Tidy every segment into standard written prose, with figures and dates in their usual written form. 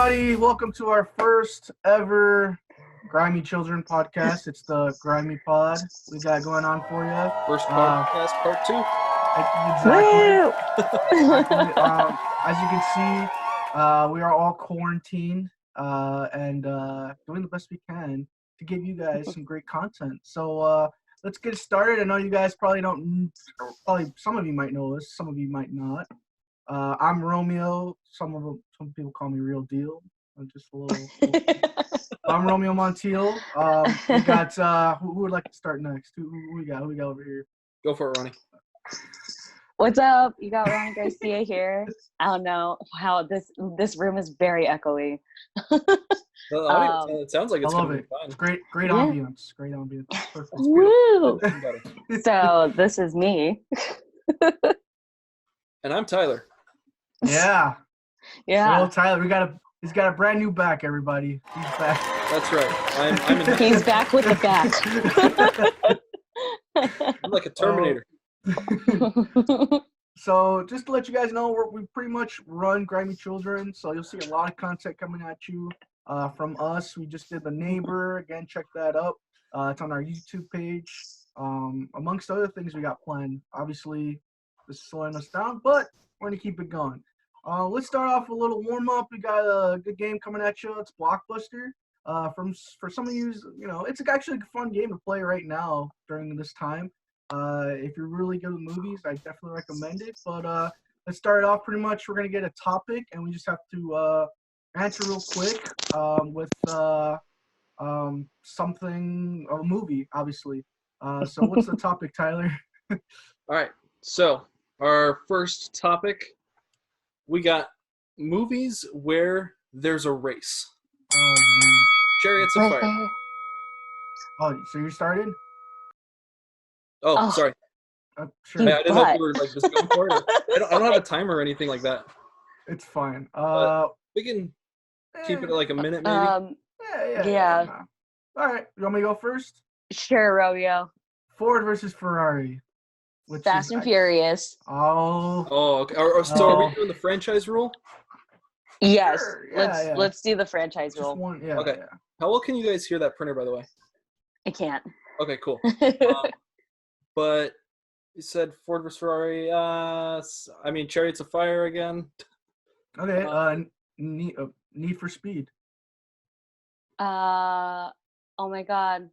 everybody. Welcome to our first ever Grimey Children podcast. It's the Grimey Pod we got going on for you. First podcast, part 2. Exactly. As you can see, we are all quarantined and doing the best we can to give you guys some great content. So let's get started. I know you guys probably don't, or probably some of you might know this, some of you might not. I'm Romeo. Some people call me Real Deal. I'm just a little. I'm Romeo Montiel. We got who would like to start next? Who we got? Who we got over here? Go for it, Ronnie. What's up? You got Ronnie Garcia here. I don't know how this room is very echoey. It sounds like it's I love gonna it. be fun. It's great ambience. Great ambience. Perfect. Woo! So this is me. And I'm Tyler. Yeah. Yeah. Well, Tyler, he's got a brand new back. Everybody, he's back. That's right. I'm He's back with the bat. I'm like a Terminator. So just to let you guys know, we pretty much run Grimey Children, so you'll see a lot of content coming at you from us. We just did The Neighbor. Again, check that up. It's on our YouTube page. Amongst other things we got planned. Obviously, this is slowing us down, but we're going to keep it going. Let's start off with a little warm-up. We got a good game coming at you. It's Blockbuster. For some of you, it's actually a fun game to play right now during this time. If you're really good with movies, I definitely recommend it. But let's start off pretty much. We're going to get a topic, and we just have to answer real quick with something, a movie, obviously. So what's the topic, Tyler? All right. So our first topic, we got movies where there's a race. Oh, man. Chariots of Fire. Oh, so you started? Oh, sorry. Sure. I didn't know if you were like just going for it. I don't have a timer or anything like that. It's fine. We can keep it at like a minute, maybe. Yeah. All right. You want me to go first? Sure, Romeo. Ford versus Ferrari. Fast and Furious. Oh. Oh, okay. So are we doing the franchise rule? Yes. Sure. Yeah, Let's do the franchise Just rule. one. Yeah. Okay. Yeah. How well can you guys hear that printer, by the way? I can't. Okay, cool. But you said Ford versus Ferrari. Chariots of Fire again. Okay. Need for Speed. Oh my God.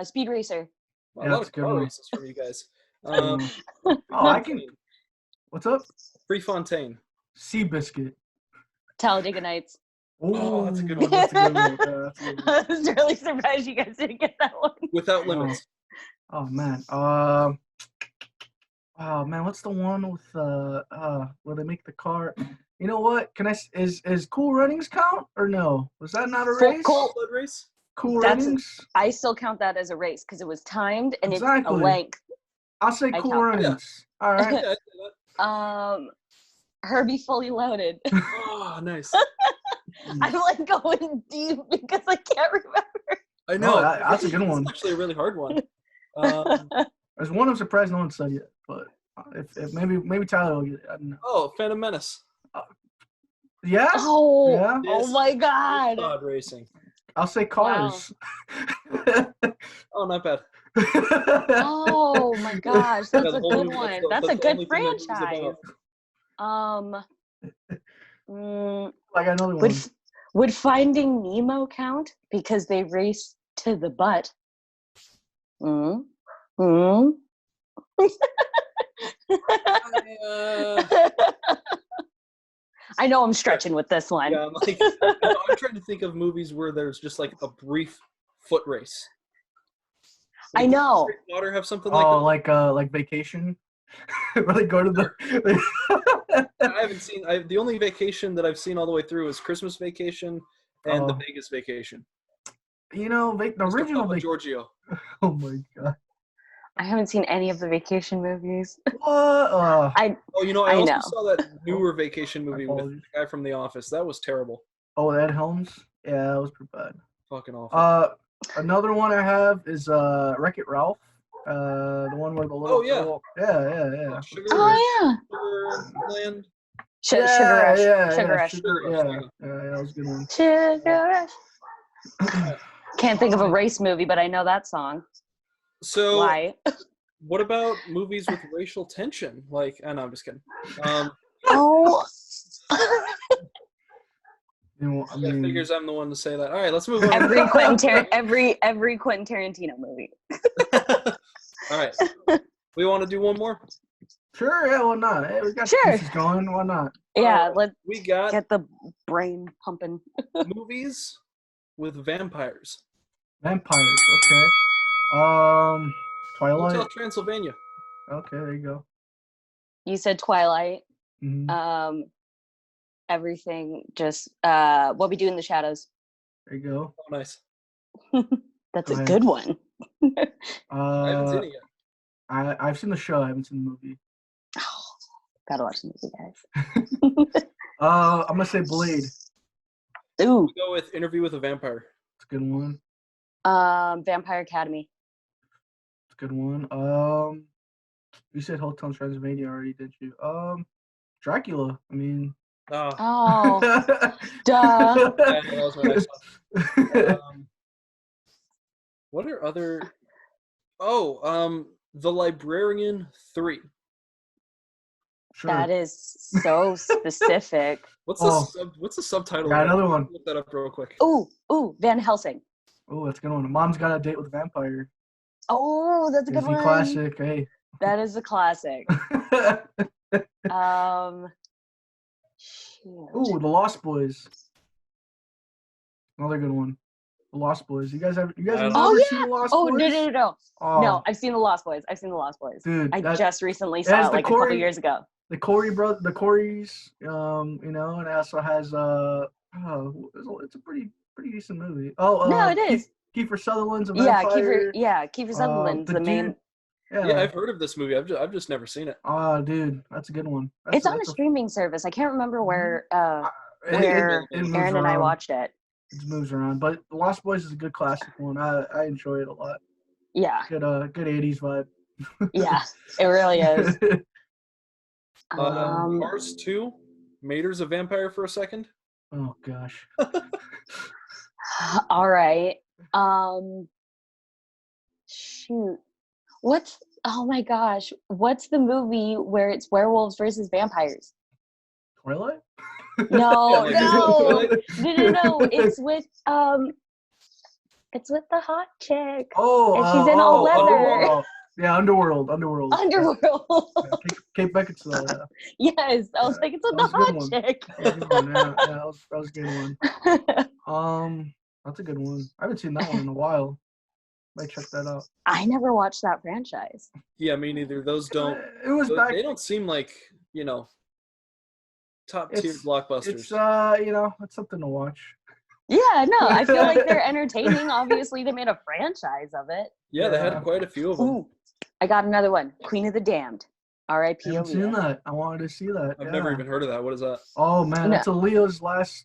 Speed Racer. A lot of car races from you guys. I can. What's up? Prefontaine. Seabiscuit. Talladega Nights. Oh, that's a good one. That's a good one. Yeah, that's a good one. I was really surprised you guys didn't get that one. Without Limits. Oh man. What's the one with where they make the car? You know what? Is Cool Runnings count or no? Was that not a race? Cool Blood race? Cool Runnings? I still count that as a race because it was timed and Exactly. it's a length. I'll say Cool Runnings. Yeah. All right. Yeah, I say that. Herbie Fully Loaded. Oh, nice. I'm like going deep because I can't remember. I know. That's a good one. It's actually a really hard one. There's one I'm surprised no one said yet, but if maybe Tyler will get it. I don't know. Oh, Phantom Menace. Yeah? Oh, yeah? Oh my God. Pod racing. I'll say Cars. Wow. Oh, not bad. Oh my gosh, that's a good one. That's a good franchise. I got another one. Would Finding Nemo count because they race to the butt? I know I'm stretching with this one. Yeah, I'm trying to think of movies where there's just like a brief foot race. I know. Does Harry Potter have something like that? like Vacation? Where they go to the... I haven't seen... the only Vacation that I've seen all the way through is Christmas Vacation and the Vegas Vacation. You know, the original... Giorgio. Oh my God. I haven't seen any of the Vacation movies. What? I also saw that newer Vacation movie with the guy from The Office. That was terrible. Oh, Ed Helms? Yeah, that was pretty bad. Fucking awful. Another one I have is Wreck-It Ralph. The one where the little girl... Yeah. Sugar, Oh, yeah. Sugar Land. Sugar yeah, Rush. yeah, Sugar yeah, Rush. Sugar, Sugar Rush, yeah, yeah, that was a good one. Sugar Rush. Can't think of a race movie, but I know that song. So, Why? what about movies with racial tension? Like, no, I'm just kidding. Oh. You know, I Yeah, mean, figures I'm the one to say that. All right, let's move on. every Quentin Tarantino movie. All right, we want to do one more. sure, yeah, why not? Hey, we got Sure. pieces going. Why not? Yeah, let's We got get the brain pumping. movies with vampires. Vampires. Okay. Twilight. Hotel Transylvania. Okay, there you go. You said Twilight. Mhm. Everything. Just What We Do in the Shadows. There you go. Oh, nice. That's Go a ahead. good one. I haven't seen it yet. I've seen the show. I haven't seen the movie. Gotta watch the movie, guys. I'm gonna say Blade. Ooh. We go with Interview with a Vampire. It's a good one. Vampire Academy. It's a good one. You said Hotel Transylvania already, did you? Dracula. I mean. Oh, duh. Yeah, that was my next one. What are other? Oh, The Librarian 3. Sure. That is so specific. What's Oh. what's the subtitle? Got of that? another one. Look that up real quick. Ooh, Van Helsing. Oh, that's a good one. Mom's Got a Date with a Vampire. Oh, that's a good Disney one. classic. Hey. That is a classic. Shoot. Ooh, The Lost Boys. Another good one. The Lost Boys. You guys have Oh, never yeah. seen The Lost Oh, Boys? no. Oh, No, I've seen The Lost Boys. dude, I that- just recently has saw it the like a couple Corey- years ago. the Coreys, you know, and it also has it's a pretty decent movie. Oh, No, it is. Kiefer Sutherland's a Yeah, vampire. Kiefer Sutherland's the main. dude- Yeah, I've heard of this movie. I've just never seen it. Oh, dude, that's a good one. It's on a streaming service. I can't remember where it moves Aaron and I around. watched it. It moves around, but The Lost Boys is a good classic one. I enjoy it a lot. Yeah, Good 80s vibe. yeah, it really is. Cars 2. Mater's a vampire for a second. Oh gosh. All right. Shoot. Oh my gosh. What's the movie where it's werewolves versus vampires? Twilight? No. Twilight? No. It's with the hot chick. Oh, And she's in all leather. Yeah, Underworld. Underworld. Yeah, Kate Beckinsale. Yeah. Yes. I was like, it's with That the was a good one. hot chick. That was a good one. Yeah, that was a good one. That's a good one. I haven't seen that one in a while. Might check that out. I never watched that franchise. Yeah, me neither. Those don't. It was back. They don't seem like top tier blockbusters. It's it's something to watch. Yeah, no, I feel like they're entertaining. Obviously, they made a franchise of it. Yeah, they had quite a few of them. Ooh, I got another one. Queen of the Damned. R.I.P. I haven't seen Aaliyah. that. I wanted to see that. I've never even heard of that. What is that? Oh man, No. it's Aaliyah's last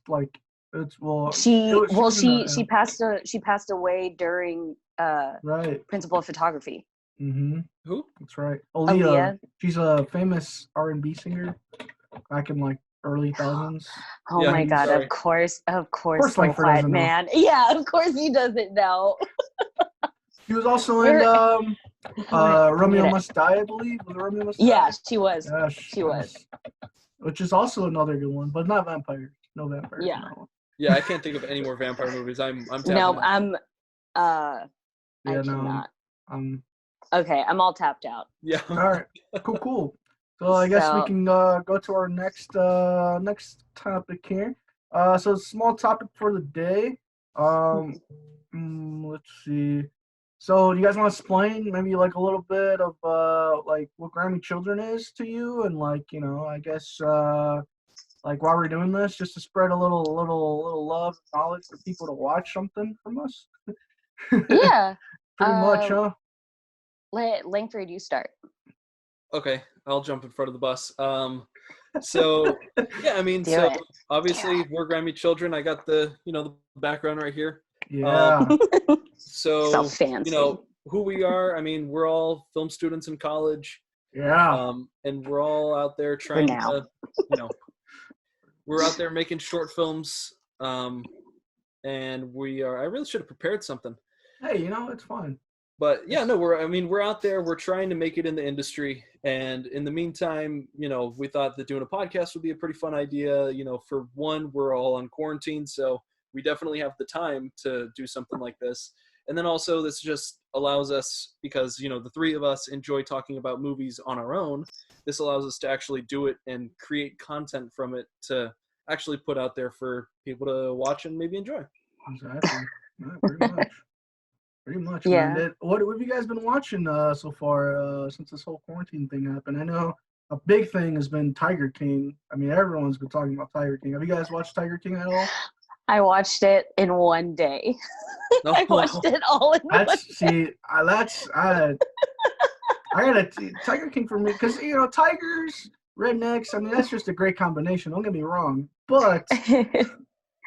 it's She passed away during right. principal of photography. Mm-hmm. Who? That's right. Aaliyah. Aaliyah. She's a famous R&B singer back in like early thousands. Oh Yeah, my god, sorry. of course, course so Langford quiet doesn't know. man. Yeah, of course he doesn't know. She was also in Romeo Must Die, I believe. Was it Romeo Must Die? Yeah, she was. Yeah, She was. Which is also another good one, but not vampires. No vampires. Yeah. in that one. Yeah, I can't think of any more vampire movies. I'm tapping No, out. I'm I Yeah, no. cannot. Okay, I'm all tapped out. Yeah. all right. Cool. So I guess we can go to our next topic here. So small topic for the day. Let's see. So do you guys want to explain maybe like a little bit of like what Grimey Children is to you, and like I guess like while we're doing this, just to spread a little love, knowledge for people to watch something from us. Yeah. Pretty much, huh? Langford, you start. Okay, I'll jump in front of the bus. So yeah, I mean, Do it. obviously we're Grimey Children. I got the the background right here. Yeah. So fancy. who we are. I mean, we're all film students in college. Yeah. And we're all out there trying now. to we're out there making short films, and I really should have prepared something. Hey, it's fine. But yeah, no, we're out there, we're trying to make it in the industry. And in the meantime, we thought that doing a podcast would be a pretty fun idea. For one, we're all on quarantine, so we definitely have the time to do something like this. And then also this just allows us, because, the three of us enjoy talking about movies on our own, this allows us to actually do it and create content from it to actually put out there for people to watch and maybe enjoy. Exactly. Yeah, pretty much. Pretty much, Yeah. man. What have you guys been watching so far since this whole quarantine thing happened? I know a big thing has been Tiger King. I mean, everyone's been talking about Tiger King. Have you guys watched Tiger King at all? I watched it in one day. No, I watched it all in one day. I gotta Tiger King for me, because tigers, rednecks. I mean, that's just a great combination. Don't get me wrong, but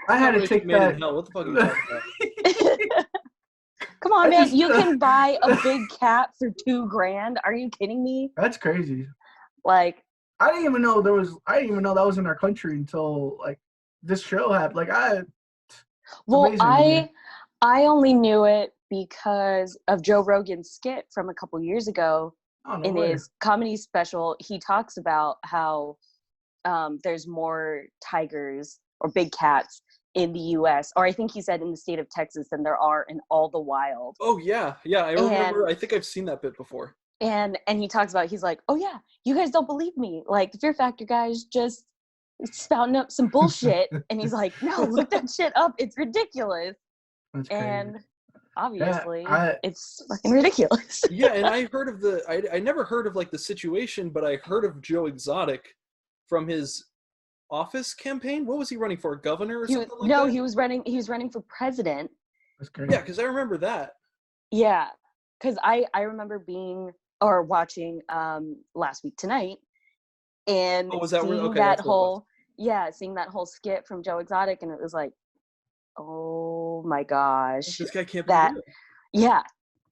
I had to take that. Hell, what the fuck are you talking about? Come on, man! You can buy a big cat for $2,000. Are you kidding me? That's crazy. Like, I didn't even know that was in our country until this show happened. I only knew it because of Joe Rogan's skit from a couple years ago. Oh, no in way. his comedy special. He talks about how there's more tigers or big cats in the U.S., or I think he said in the state of Texas, than there are in all the wild. Oh yeah, I remember. I think I've seen that bit before. And he talks about, he's like, oh yeah, you guys don't believe me. Like, the Fear Factor guys just spouting up some bullshit. And he's like, no, look that shit up. It's ridiculous. That's crazy. And obviously, Yeah, it's fucking ridiculous. Yeah, and I heard of I never heard of the situation, but I heard of Joe Exotic from his office campaign. What was he running for? Governor or something like that? He was running for president. That's crazy. Yeah, because I remember that. Yeah, because I remember watching Last Week Tonight, and seeing that whole skit from Joe Exotic, and it was like, oh my gosh, this guy can't be real. Yeah.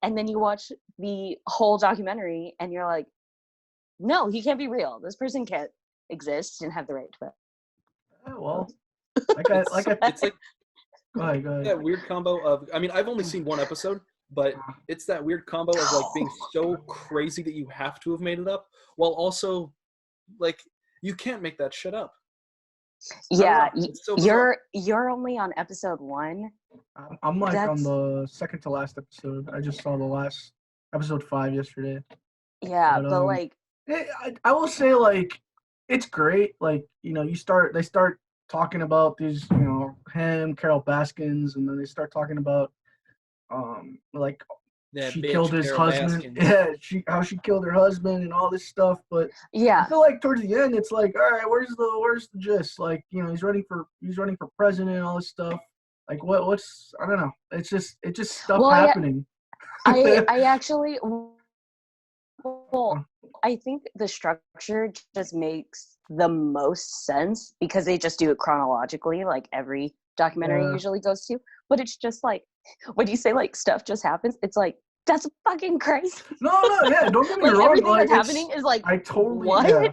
And then you watch the whole documentary and you're like, no, he can't be real. This person can't exist and have the right to it. Oh, well, it's like go ahead. that weird combo of, I mean, I've only seen one episode, but it's that weird combo of being so crazy that you have to have made it up, while also you can't make that shit up. Yeah, so you're only on episode 1. I'm on the second to last episode. I just saw the last episode 5 yesterday. Yeah, but I will say it's great. They start talking about these, him, Carol Baskins, and then they start talking about she killed his husband. Baskins. Yeah, how she killed her husband and all this stuff. But yeah, I feel like towards the end, it's like, all right, where's the gist? He's running for president and all this stuff. What's I don't know. It's just stuff happening. I actually, I think the structure just makes the most sense because they just do it chronologically, like every documentary usually goes to. But it's just when you say stuff just happens, it's like, that's fucking crazy. No, yeah, don't get me wrong. Everything that's happening is I totally what? Yeah.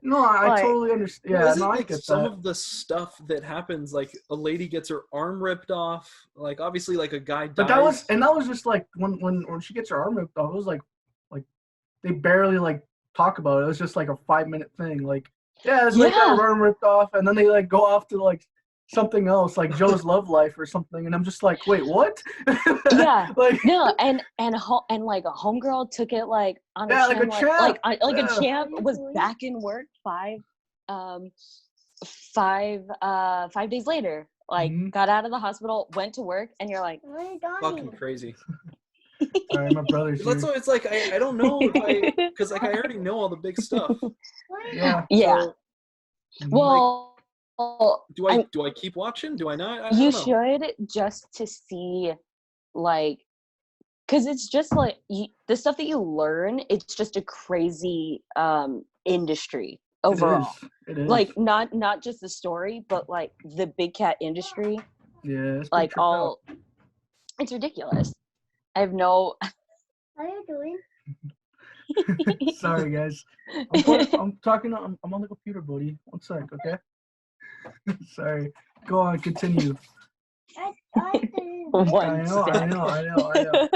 No, I totally understand. Yeah, no, I get some that. of the stuff that happens, a lady gets her arm ripped off, obviously a guy dies. But that was just when she gets her arm ripped off, it was like they barely talk about it. It was just a 5-minute thing. It's her arm ripped off, and then they go off to something else, like Joe's love life or something, and I'm just like, wait, what? Yeah. No, and a homegirl took it on a champ, a champ. A champ was back in work 5 days later. Got out of the hospital, went to work, and you're like, fucking crazy. Sorry, my brother's here. That's why it's I don't know because I already know all the big stuff. Yeah. Yeah. So, well. Do I keep watching? Do I not? I you don't know. should, just to see, because it's just the stuff that you learn. It's just a crazy industry overall. It is. Not just the story, but the big cat industry. Yeah. It's ridiculous. I have no. What are you doing? Sorry, guys. I'm on the computer, buddy. 1 sec, okay? Sorry. Go on, continue. One I know.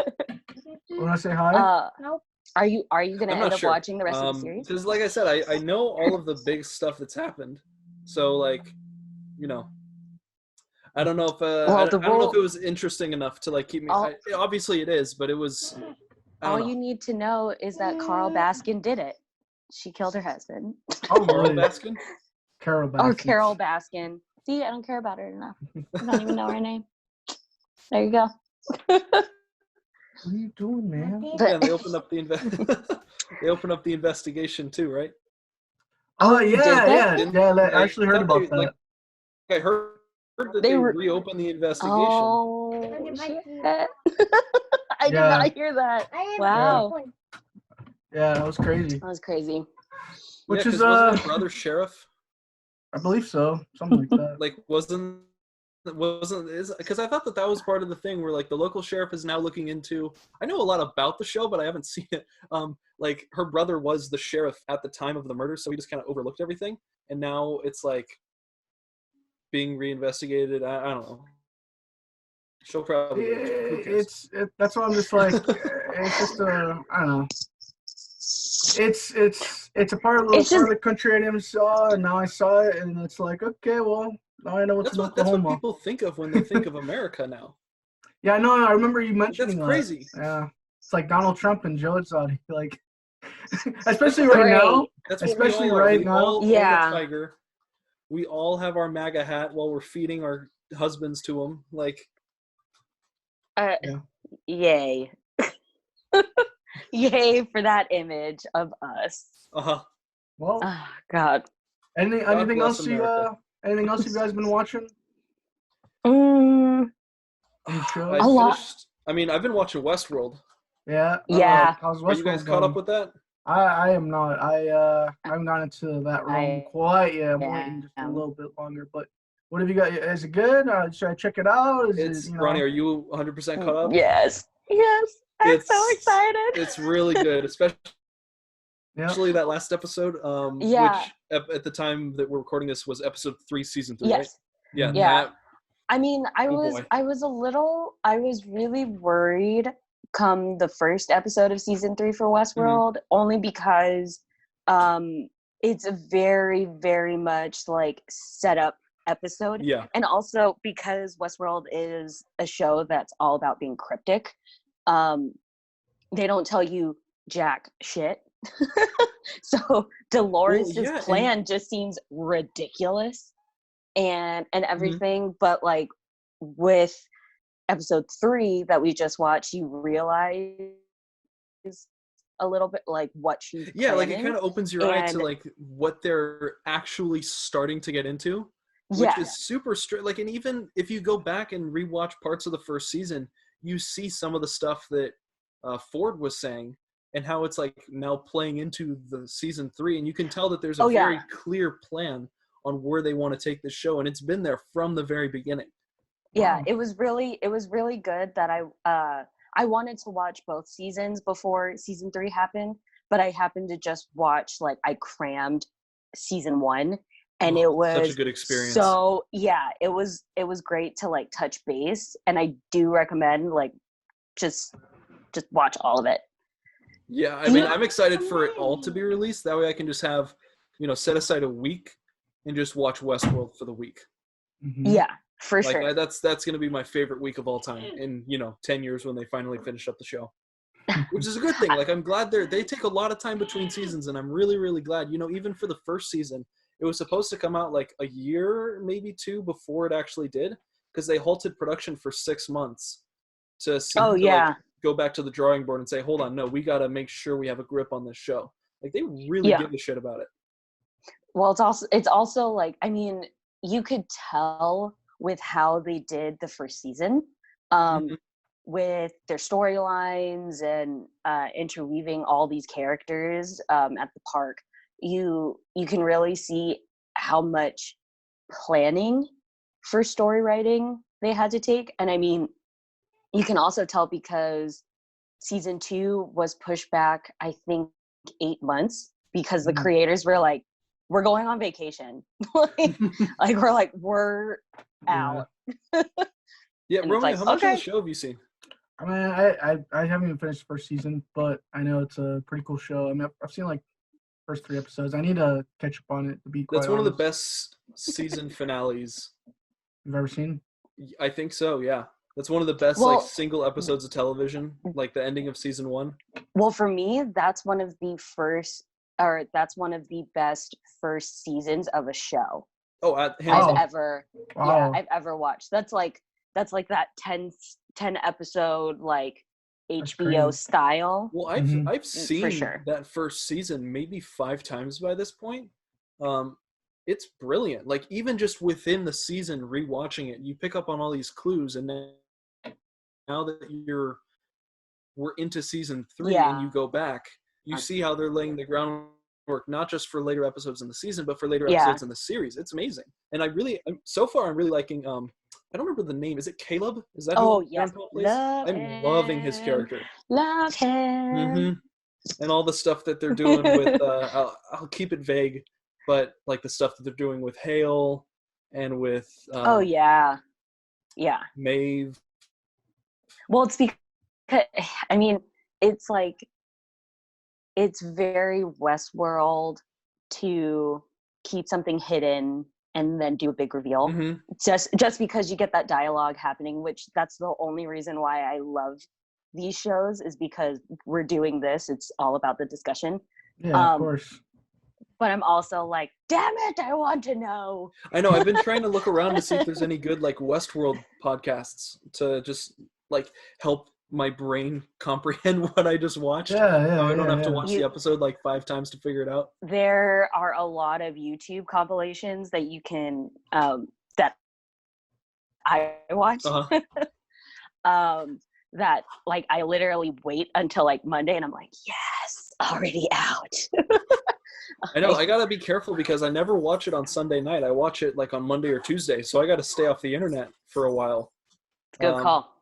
Want to say hi? Nope. Are you gonna end up watching the rest of the series? Because like I said, I know all of the big stuff that's happened. So like, you know, I don't know if I don't know if it was interesting enough to like keep me. Obviously, it is, but it was. All you need to know is that Carol Baskin did it. She killed her husband. Oh, Carol really? Baskin? Carol Baskin. Or Carol Baskin. See, I don't care about her enough. I don't even know her name. There you go. What are you doing, man? Yeah, they opened up the they opened up the investigation too, right? Oh yeah. I actually heard about that. Like, I heard that they reopened the investigation. Oh, shit. I did not hear that. Wow. Yeah, that was crazy. That was crazy. Which is wasn't her brother sheriff? I believe so. Something like that. Like wasn't because I thought that was part of the thing where like the local sheriff is now looking into. I know a lot about the show, but I haven't seen it. Like her brother was the sheriff at the time of the murder, so he just kind of overlooked everything, and now it's like being reinvestigated. I don't know. She'll probably. That's why I'm just like it's just I don't know. It's a part of the country I never saw, and now I saw it, and it's like, okay, well, now I know what's in Oklahoma. That's what people think of when they think of America now. Yeah, I know. I remember you mentioning that's crazy. That. Yeah, it's like Donald Trump and Joe Exotic, like, especially right now. That's what especially we all right we now. All own a tiger. We all have our MAGA hat while we're feeding our husbands to them. Like, yay. Yay for that image of us. Well, God. Anything else you guys been watching? Any shows? I mean, I've been watching Westworld. Yeah. How's Westworld? Are you guys caught up with that? I am not. I haven't gotten into that realm quite yet. I'm waiting just a little bit longer. But what have you got? Is it good? Should I check it out? Ronnie, are you 100% caught up? Yes. I'm so excited. It's really good, especially that last episode. Which at the time that we're recording this was episode 3, season 3, right? Yeah. I mean, I was really worried come the first episode of season 3 for Westworld, only because it's a very, very much like set up episode. Yeah. And also because Westworld is a show that's all about being cryptic. They don't tell you jack shit. So Dolores' plan just seems ridiculous and everything. But like with episode 3 that we just watched, you realize a little bit like what she's planning. Like it kind of opens your eye to like what they're actually starting to get into, which is super straight. Like, and even if you go back and rewatch parts of the first season, you see some of the stuff that Ford was saying and how it's like now playing into the season 3, and you can tell that there's a very clear plan on where they want to take the show, and it's been there from the very beginning. Yeah, it was really good that I wanted to watch both seasons before season 3 happened, but I happened to just watch, like, I crammed season 1, and it was such a good experience. So it was great to like touch base, and I do recommend like just watch all of it. Yeah, I mean, I'm excited for it all to be released. That way I can just have, set aside a week and just watch Westworld for the week. Yeah, for sure. That's going to be my favorite week of all time in, 10 years when they finally finish up the show. Which is a good thing. Like, I'm glad they take a lot of time between seasons, and I'm really, really glad. Even for the first season, it was supposed to come out like a year, maybe 2 before it actually did, because they halted production for 6 months to go back to the drawing board and say, hold on, no, we got to make sure we have a grip on this show. Like, they really give a shit about it. Well, it's also like, I mean, you could tell with how they did the first season, with their storylines and interweaving all these characters at the park. You can really see how much planning for story writing they had to take. And I mean, you can also tell because season 2 was pushed back, I think, 8 months, because the creators were like, we're going on vacation. like we're out. Yeah, Romeo, like, how much okay. of the show have you seen? I mean, I haven't even finished the first season, but I know it's a pretty cool show. I mean, I've seen like first 3 episodes. I need to catch up on it, to be quite That's one honest. of the best season finales You've ever seen? I think so, yeah. That's one of the best like single episodes of television, like the ending of season 1. Well, for me, that's one of the best first seasons of a show. Oh, I've ever watched. That's like that 10 episode like HBO style. Well, I've seen that first season maybe 5 times by this point. It's brilliant. Like even just within the season, rewatching it, you pick up on all these clues, and then now that we're into season 3 and you go back, you see how they're laying the groundwork not just for later episodes in the season, but for later episodes in the series. It's amazing, and I'm really liking. I don't remember the name. Is it Caleb? Is that who Grandpa plays? I'm loving his character. Love him. Mm-hmm. And all the stuff that they're doing with. I'll keep it vague, but like the stuff that they're doing with Hale and with. Maeve. Well, it's because I mean, it's like it's very Westworld to keep something hidden and then do a big reveal. Mm-hmm. Just because you get that dialogue happening, which that's the only reason why I love these shows, is because we're doing this. It's all about the discussion. Yeah, of course. But I'm also like, damn it, I want to know. I know. I've been trying to look around to see if there's any good like Westworld podcasts to just like help my brain comprehend what I just watched. I don't have to watch the episode like 5 times to figure it out. There are a lot of YouTube compilations that you can that I watch. That like I literally wait until like Monday, and I'm like, yes, already out. I know. I gotta be careful because I never watch it on Sunday night. I watch it like on Monday or Tuesday, so I gotta stay off the internet for a while. Good call.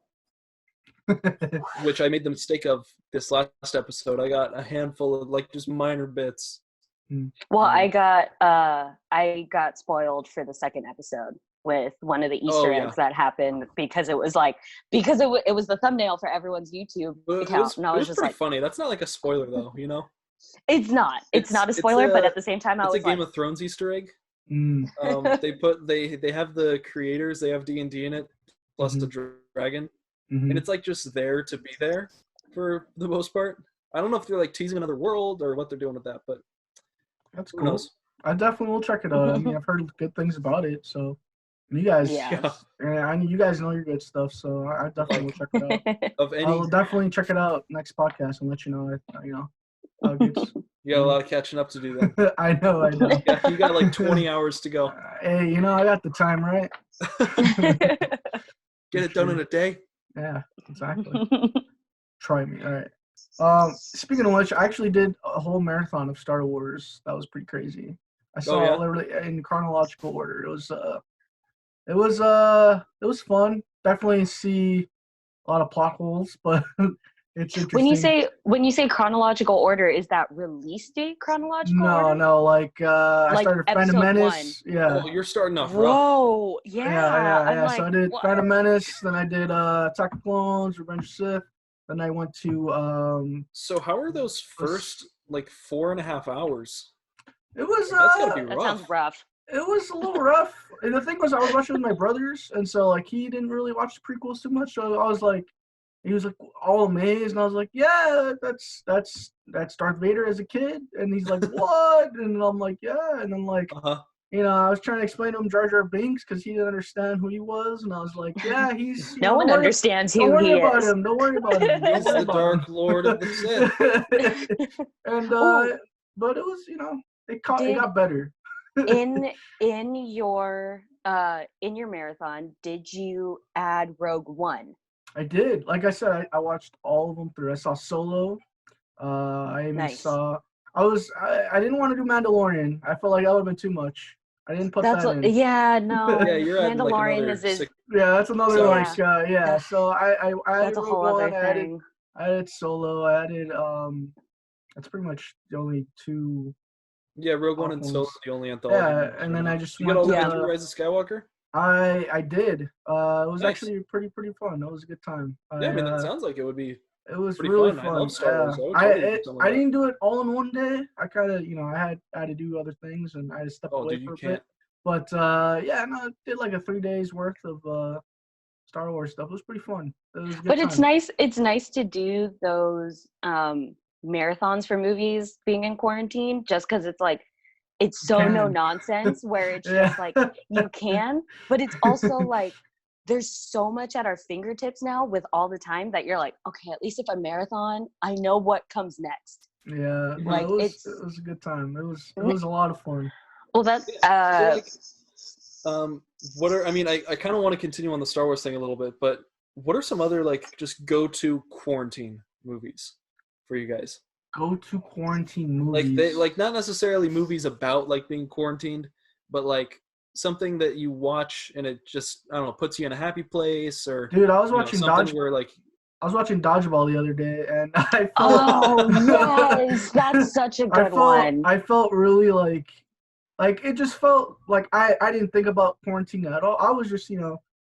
Which I made the mistake of this last episode. I got a handful of like just minor bits. Well, I got spoiled for the second episode with one of the Easter eggs that happened because it was the thumbnail for everyone's YouTube account. And I was just pretty like, funny. That's not like a spoiler though, you know? It's not a spoiler, but at the same time, it's a Game of Thrones Easter egg. They have the creators, they have D&D in it, plus the dragon. And it's like just there to be there for the most part. I don't know if they're like teasing another world or what they're doing with that, but that's cool. Who knows? I definitely will check it out. I mean, I've heard good things about it, so you guys, I mean, you guys know your good stuff, so I definitely will check it out. I will definitely check it out next podcast and let you know. How it gets. You got a lot of catching up to do then. I know. You got like 20 hours to go. Hey, I got the time, right? Get it done in a day. Yeah, exactly. Try me. All right. Speaking of which, I actually did a whole marathon of Star Wars. That was pretty crazy. I saw literally in chronological order. It was fun. Definitely see a lot of plot holes, but it's interesting. When you say chronological order, is that release date chronological order? No. Like I started Phantom Menace. 1. Yeah. Oh, you're starting off rough. Whoa. Yeah. So I did Phantom Menace, then I did Attack of Clones, Revenge of Sith. Then I went to. So how are those first like 4.5 hours? It was. That's gotta be rough. That sounds rough. It was a little rough. And the thing was, I was watching with my brothers, and so like he didn't really watch the prequels too much. So I was like. He was like all amazed, and I was like, "Yeah, that's Darth Vader as a kid." And he's like, "What?" And I'm like, "Yeah." And then like, I was trying to explain to him Jar Jar Binks because he didn't understand who he was, and I was like, "Yeah, he's." No one understands who he is. Don't worry about him. He's the Dark Lord of the Sith. And but it was, it got better. in your marathon, did you add Rogue One? I did. Like I said, I watched all of them through. I saw Solo. I even saw. I didn't want to do Mandalorian. I felt like that would have been too much. I didn't put that in. Yeah, no. Yeah, you're Mandalorian like is. Yeah, that's another So I that's added a whole Rogue other One, thing. I added Solo. I added That's pretty much the only 2 Yeah, Rogue One and Solo ones. are the only anthology. Yeah, and then I just you got all the way Yeah. through Rise of Skywalker. I did. It was Nice. actually pretty fun. It was a good time. Yeah, I mean that sounds like it would be. It was pretty really fun. fun. I love Star Wars. I would totally do something like I that. didn't do it all in one day. I kind of, I had to do other things, and I had to step away for a bit. But yeah, no, I did like a 3 days worth of Star Wars stuff. It was pretty fun. It was a good time. It's nice. It's nice to do those marathons for movies being in quarantine, just because it's like it's so no nonsense. Where it's just like you can, but it's also like there's so much at our fingertips now with all the time that you're like, okay, at least if I marathon, I know what comes next. Yeah, like it was a good time. It was a lot of fun. Well, that's what are I kind of want to continue on the Star Wars thing a little bit, but what are some other like just go-to quarantine movies for you guys? Go-to quarantine movies. Like not necessarily movies about like being quarantined, but like something that you watch and it just, I don't know, puts you in a happy place, or dude, I was watching Dodgeball. I was watching Dodgeball the other day, and I felt yes, that's such a good one. I felt really like it just felt like I didn't think about quarantine at all. I was just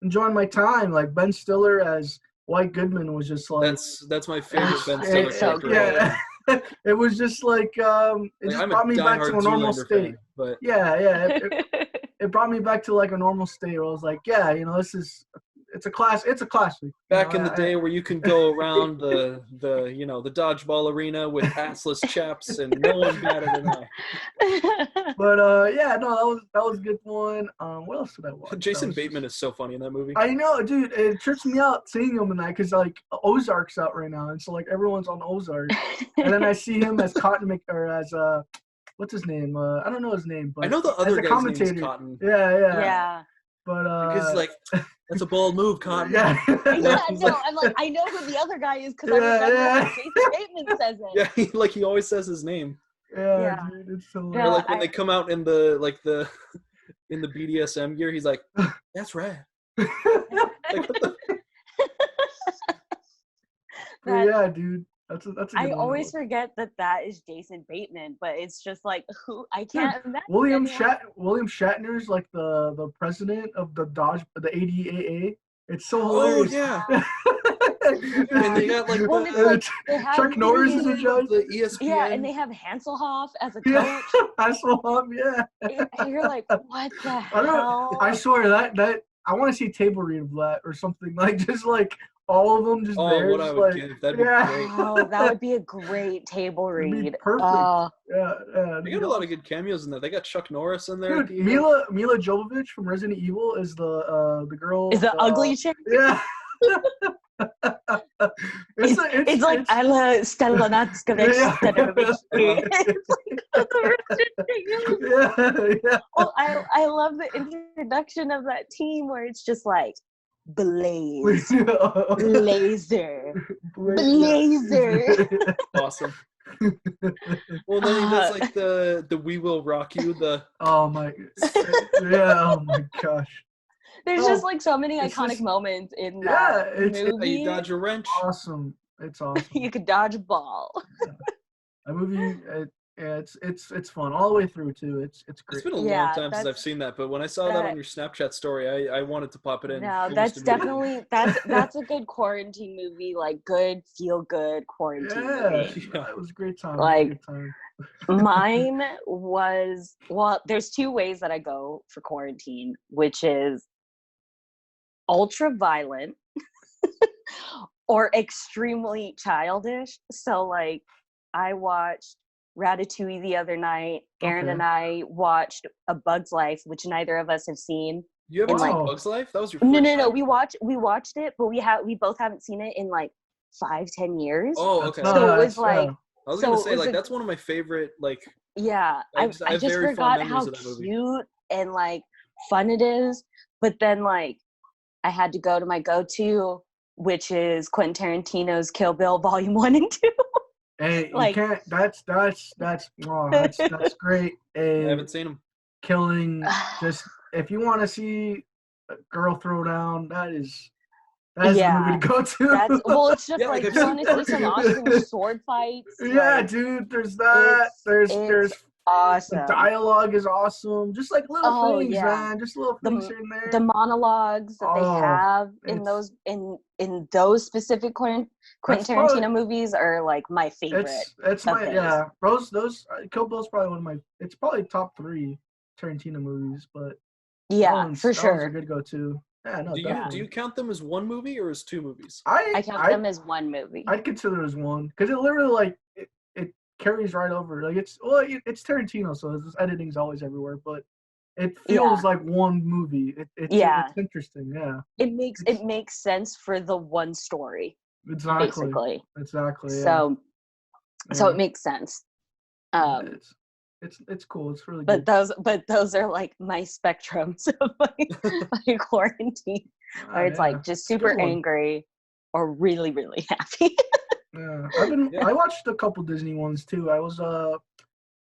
enjoying my time. Like Ben Stiller as White Goodman was just like that's my favorite Ben Stiller character. Yeah. It was just like it just brought me back to a normal state. Fan, but it brought me back to like a normal state where I was like, it's a classic. Back in the day where you can go around the dodgeball arena with assless chaps and no one batted an eye. But that was a good one. What else did I watch? Jason Bateman is so funny in that movie. I know, dude. It trips me out seeing him in that because like Ozark's out right now, and so like everyone's on Ozark, and then I see him as what's his name? I don't know his name, but I know the other guy's name is Cotton. Yeah. But because like that's a bold move, Cotton. Yeah, no, I'm like I know who the other guy is because I remember Jason Bateman says it. Yeah, he always says his name. Yeah. Dude, it's so or like when they come out in the in the BDSM gear, he's like, "That's right." Yeah, dude. That's a I always forget that is Jason Bateman, but it's just like who I can't imagine. William Shatner's like the president of the ADAA. It's so hilarious. Oh yeah. And they got like Chuck Norris is a judge. The ESPN. Yeah, and they have Hasselhoff as a coach. Yeah, Hasselhoff, yeah. And you're like, what the hell? I swear that I want to see a table read of that or something like just like all of them just there. What I would give. That'd be great. Oh, that would be a great table read. Perfect. Yeah. They got a lot of good cameos in there. They got Chuck Norris in there. Dude, Mila Jovovich from Resident Evil is the girl. Is the ugly chick? Yeah. It's like Ella Stelonatskevich. Yeah. Oh, I love the introduction of that team where it's just like Blaze, Blazer. Awesome. Well, then he does like the "We Will Rock You." Oh my gosh. There's just like so many iconic moments in that movie. You dodge a wrench. Awesome. It's awesome. You could dodge a ball. That movie, it's fun all the way through too. It's great. It's been a long time since I've seen that, but when I saw that on your Snapchat story, I wanted to pop it in. No, that's definitely that's a good quarantine movie, like good feel good quarantine movie. Yeah, it was a great time. Like mine was there's two ways that I go for quarantine, which is ultra violent or extremely childish. So like I watched Ratatouille the other night. Aaron and I watched A Bug's Life, which neither of us have seen. You haven't seen Bug's Life? That was your first No. We watched it, but we both haven't seen it in like 5-10 years. Oh, okay. So it was like I was gonna say like that's one of my favorite like. Yeah, I just forgot how cute and like fun it is. But then like I had to go to my go-to, which is Quentin Tarantino's Kill Bill Volume 1 and 2. Hey, like, you can't. That's great. I haven't seen him. Killing. Just if you want to see a girl throw down, that is the movie to go to. Well, it's just like you want to see some awesome sword fights. Yeah, like, dude. There's that. There's awesome. The dialogue is awesome. Just like little things, man. Just little things here and there. The monologues that they have in those specific Quentin Tarantino movies are like my favorite. It's my those Kill Bill's probably one of my. It's probably top 3 Tarantino movies, but for sure. That was a good go-to. Yeah, no, do you count them as one movie or as 2 movies? I count them as one movie. I'd consider it as one because it literally like it carries right over. Like it's Tarantino, so his editing's always everywhere, but it feels like one movie. It's interesting. Yeah, it makes sense for the one story. Exactly. Basically. Exactly. Yeah. So it makes sense. It's cool. It's really good. But those are like my spectrums of my quarantine, where it's like just super angry or really, really happy. Yeah, I watched a couple Disney ones too. I was what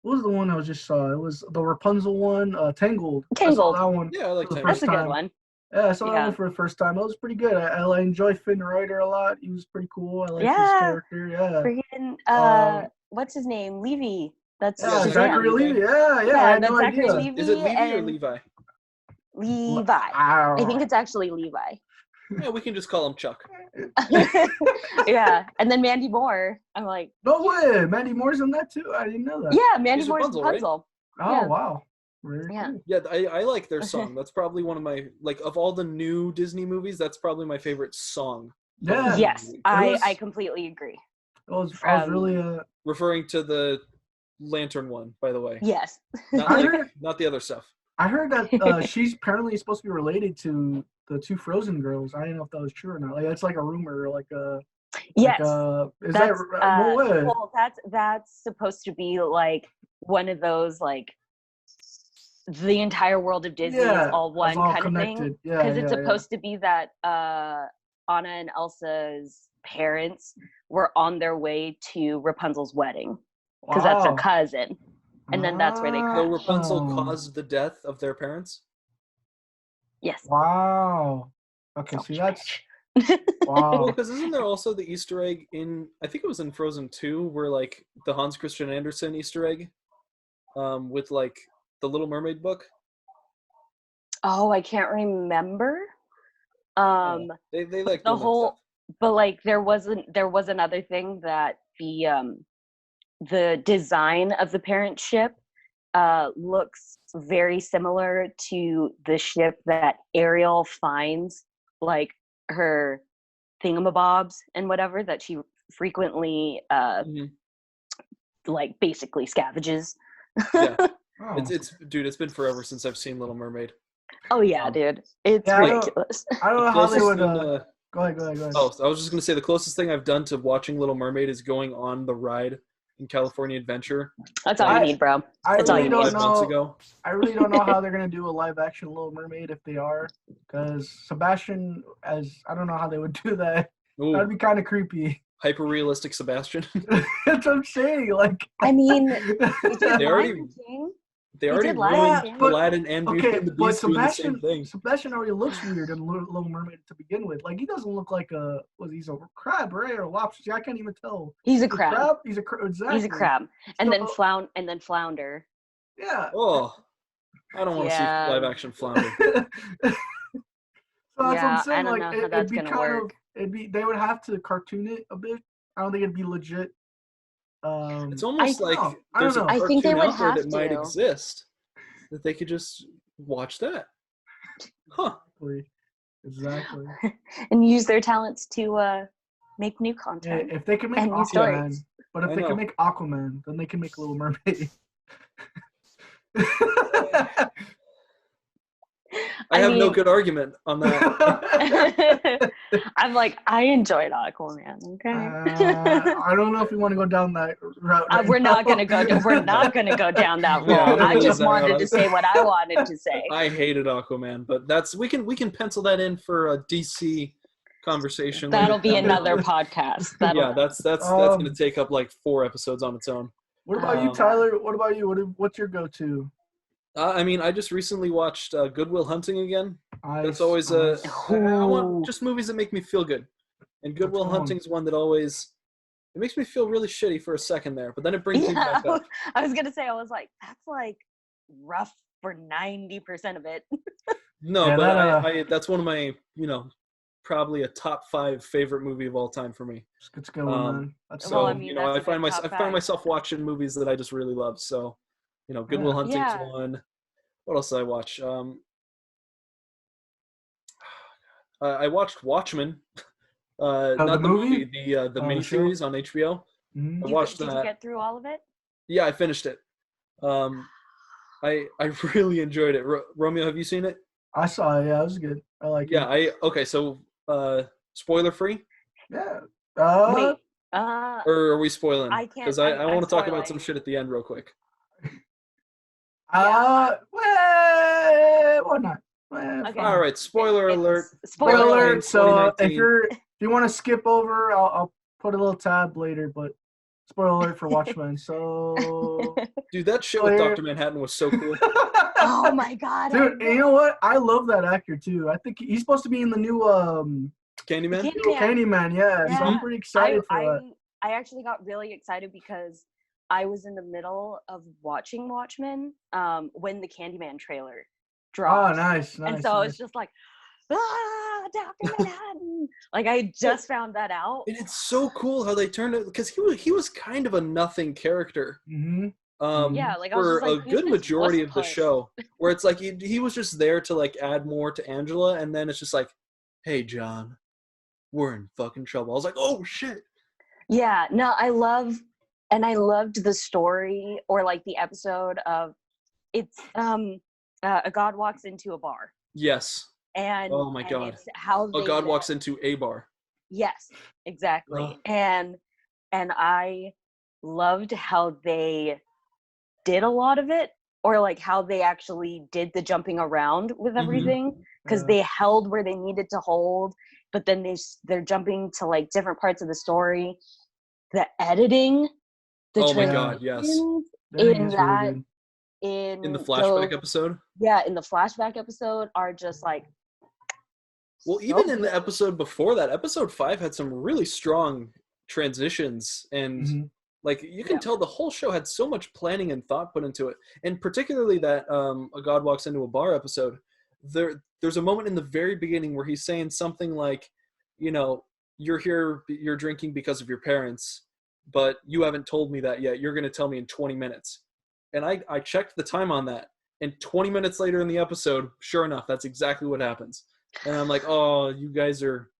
was the one I just saw? It was the Rapunzel one, Tangled. I saw that one. Yeah, I like Tangled. That's a good one. Yeah, I saw that one for the first time. It was pretty good. I enjoy Finn Rider a lot. He was pretty cool. I like his character. Yeah. Freaking what's his name? Levy. That's Zachary Levy. Yeah. That's Zachary Levy. Is it Levy or Levi? Levi. I think it's actually Levi. Yeah, we can just call him Chuck. Yeah, and then Mandy Moore. I'm like, no way, Mandy Moore's in that too. I didn't know that. Yeah, Mandy Moore's Rapunzel. Right? Oh wow. Yeah, I like their song. That's probably one of my of all the new Disney movies. That's probably my favorite song. Yeah. Yes, I completely agree. I was really referring to the Lantern one, by the way. Yes. Not the other stuff. I heard that she's apparently supposed to be related to the 2 Frozen girls. I didn't know if that was true or not. Like it's like a rumor, yes. Is that no way? Well, that's supposed to be like one of those like the entire world of Disney is all one kind connected. Of thing. Because it's supposed to be that Anna and Elsa's parents were on their way to Rapunzel's wedding. Because that's their cousin. And then that's where they crashed. So Rapunzel caused the death of their parents? Yes. Wow. Okay, see that's wow. Well, because isn't there also the Easter egg in I think it was in Frozen 2 where like the Hans Christian Andersen Easter egg with like the Little Mermaid book? Oh, I can't remember. They like the whole but like there was another thing that the design of the parent ship looks very similar to the ship that Ariel finds, like her thingamabobs and whatever that she frequently like basically scavenges. Yeah. It's been forever since I've seen Little Mermaid. Oh yeah, dude. It's ridiculous. I don't know how they would go ahead. Oh, I was just gonna say the closest thing I've done to watching Little Mermaid is going on the ride in California Adventure. That's all you need, bro. That's all you need. 5 months ago. I really don't know how they're gonna do a live action Little Mermaid if they are, because Sebastian, I don't know how they would do that. Ooh. That'd be kind of creepy. Hyper realistic Sebastian. That's what I'm saying. Like, I mean, they already ruined Aladdin and Beauty and the Beast doing the same thing. Sebastian already looks weird in Little Mermaid to begin with. Like, he doesn't look like he's a crab, right? Or a lobster. See, I can't even tell. He's a crab. He's a crab. Exactly. He's a crab. And then Flounder. Yeah. Oh, I don't want to see live action Flounder. So that's what I'm saying. I don't know how that's gonna work. They would have to cartoon it a bit. I don't think it'd be legit. It's almost like there's a cartoon out there that might exist that they could just watch that. Huh. Exactly. And use their talents to make new content. Yeah, if they can make Aquaman, but if they can make Aquaman, then they can make Little Mermaid. I have no good argument on that. I'm like, I enjoyed Aquaman. Okay. I don't know if we want to go down that route. We're not gonna go down that road. Yeah, I just wanted to say what I wanted to say. I hated Aquaman, but we can pencil that in for a DC conversation. That'll be another podcast. That's going to take up like 4 episodes on its own. What about you, Tyler? What about you? What's your go-to? I mean, I just recently watched Good Will Hunting again. That's always I want just movies that make me feel good. And Good Will Hunting is one that always It makes me feel really shitty for a second there, but then it brings me back up. I was gonna say, I was like, that's like rough for 90% of it. No, Yeah, but that's one of my, probably a top 5 favorite movie of all time for me. It's a good one, man. So, I find myself watching movies that I just really love. So, Good Will Hunting's one. What else did I watch? I watched Watchmen. Not the movie, the miniseries on HBO. Mm-hmm. I watched that. Did you get through all of it? Yeah, I finished it. I really enjoyed it. Romeo, have you seen it? I saw it. Yeah, it was good. I like it. Yeah, okay, so spoiler free? Yeah. Wait. Or are we spoiling? I can't. Because I want to talk about some shit at the end real quick. Well, why not? Well, okay. All right, spoiler alert. Spoiler alert. So if you want to skip over, I'll put a little tab later. But spoiler alert for Watchmen. So, dude, that shit with Dr. Manhattan was so cool. Oh my god, dude! And you know what? I love that actor too. I think he's supposed to be in the new Candyman. Candyman, yeah. So I'm pretty excited for that. I actually got really excited because I was in the middle of watching Watchmen when the Candyman trailer dropped. Oh, nice. And so I was just like, Dr. Manhattan. Like, I just found that out. And it's so cool how they turned it, because he was kind of a nothing character. Mm-hmm. Yeah, like, for a good majority of the show, where it's like he was just there to like add more to Angela, and then it's just like, hey, John, we're in fucking trouble. I was like, oh shit. Yeah, no, I loved the story, or like the episode of it's a god walks into a bar. Yes. And oh my god, it's how a god walks into a bar. Yes, exactly. And I loved how they did a lot of it, or like how they actually did the jumping around with everything, because they held where they needed to hold, but then they're jumping to like different parts of the story. The editing, oh my god, yes, in that in the flashback episode, in the flashback episode are just like, well, even in the episode before that, episode 5 had some really strong transitions, and like you can tell the whole show had so much planning and thought put into it. And particularly that a god walks into a bar episode, there's a moment in the very beginning where he's saying something like, you're here, you're drinking because of your parents, but you haven't told me that yet. You're going to tell me in 20 minutes. And I checked the time on that, and 20 minutes later in the episode, sure enough, that's exactly what happens. And I'm like, oh, you guys are...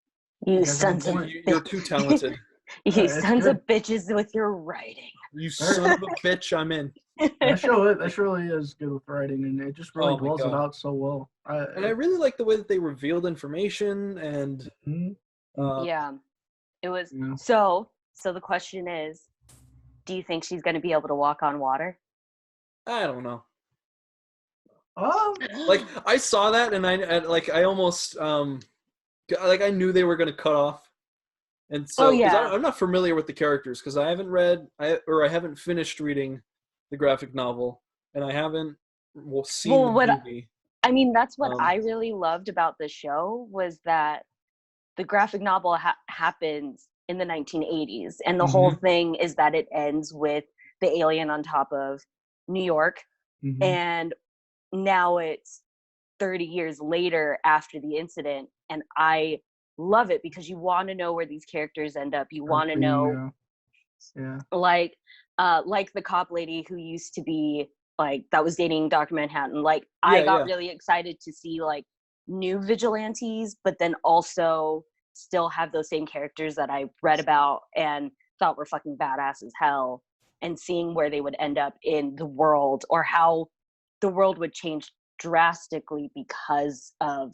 You sons of... You're too talented. You sons of bitches with your writing. You son of a bitch, I'm in. That really is good with writing, and it just really dwells it out so well. And I really like the way that they revealed information, and... It was... So the question is, do you think she's going to be able to walk on water? I don't know. Like, I saw that, and I almost I knew they were going to cut off, and so I'm not familiar with the characters, because I haven't finished reading the graphic novel, and I haven't seen the movie. I mean, that's what I really loved about the show, was that the graphic novel happens in the 1980s, and the whole thing is that it ends with the alien on top of New York, and now it's 30 years later after the incident, and I love it because you want to know where these characters end up. You want to know, like the cop lady who used to be like, that was dating Dr. Manhattan. Like, I got really excited to see like new vigilantes, but then also still have those same characters that I read about and thought were fucking badass as hell, and seeing where they would end up in the world, or how the world would change drastically because of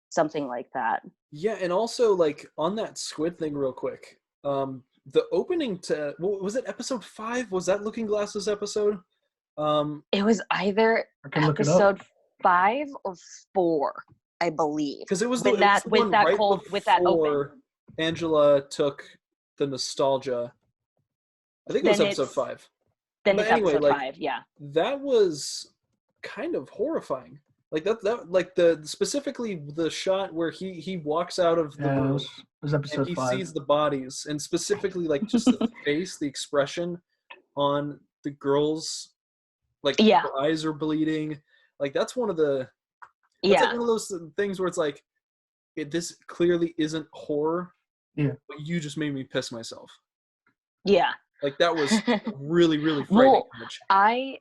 something like that. Yeah, and also, like, on that squid thing real quick, the opening to, was it episode 5? Was that Looking Glass's episode? It was either episode 5 or 4, I believe. Because it was with that open. Angela took the nostalgia. I think it was episode 5. Then it's episode 5, yeah. That was kind of horrifying. Like that like specifically the shot where he walks out of the room was episode and he 5. sees the bodies, and specifically like just the face, the expression on the girls, like her eyes are bleeding. Like that's one of the like one of those things where it's like this clearly isn't horror. Yeah. But you just made me piss myself. Yeah. Like that was really, really frightening. I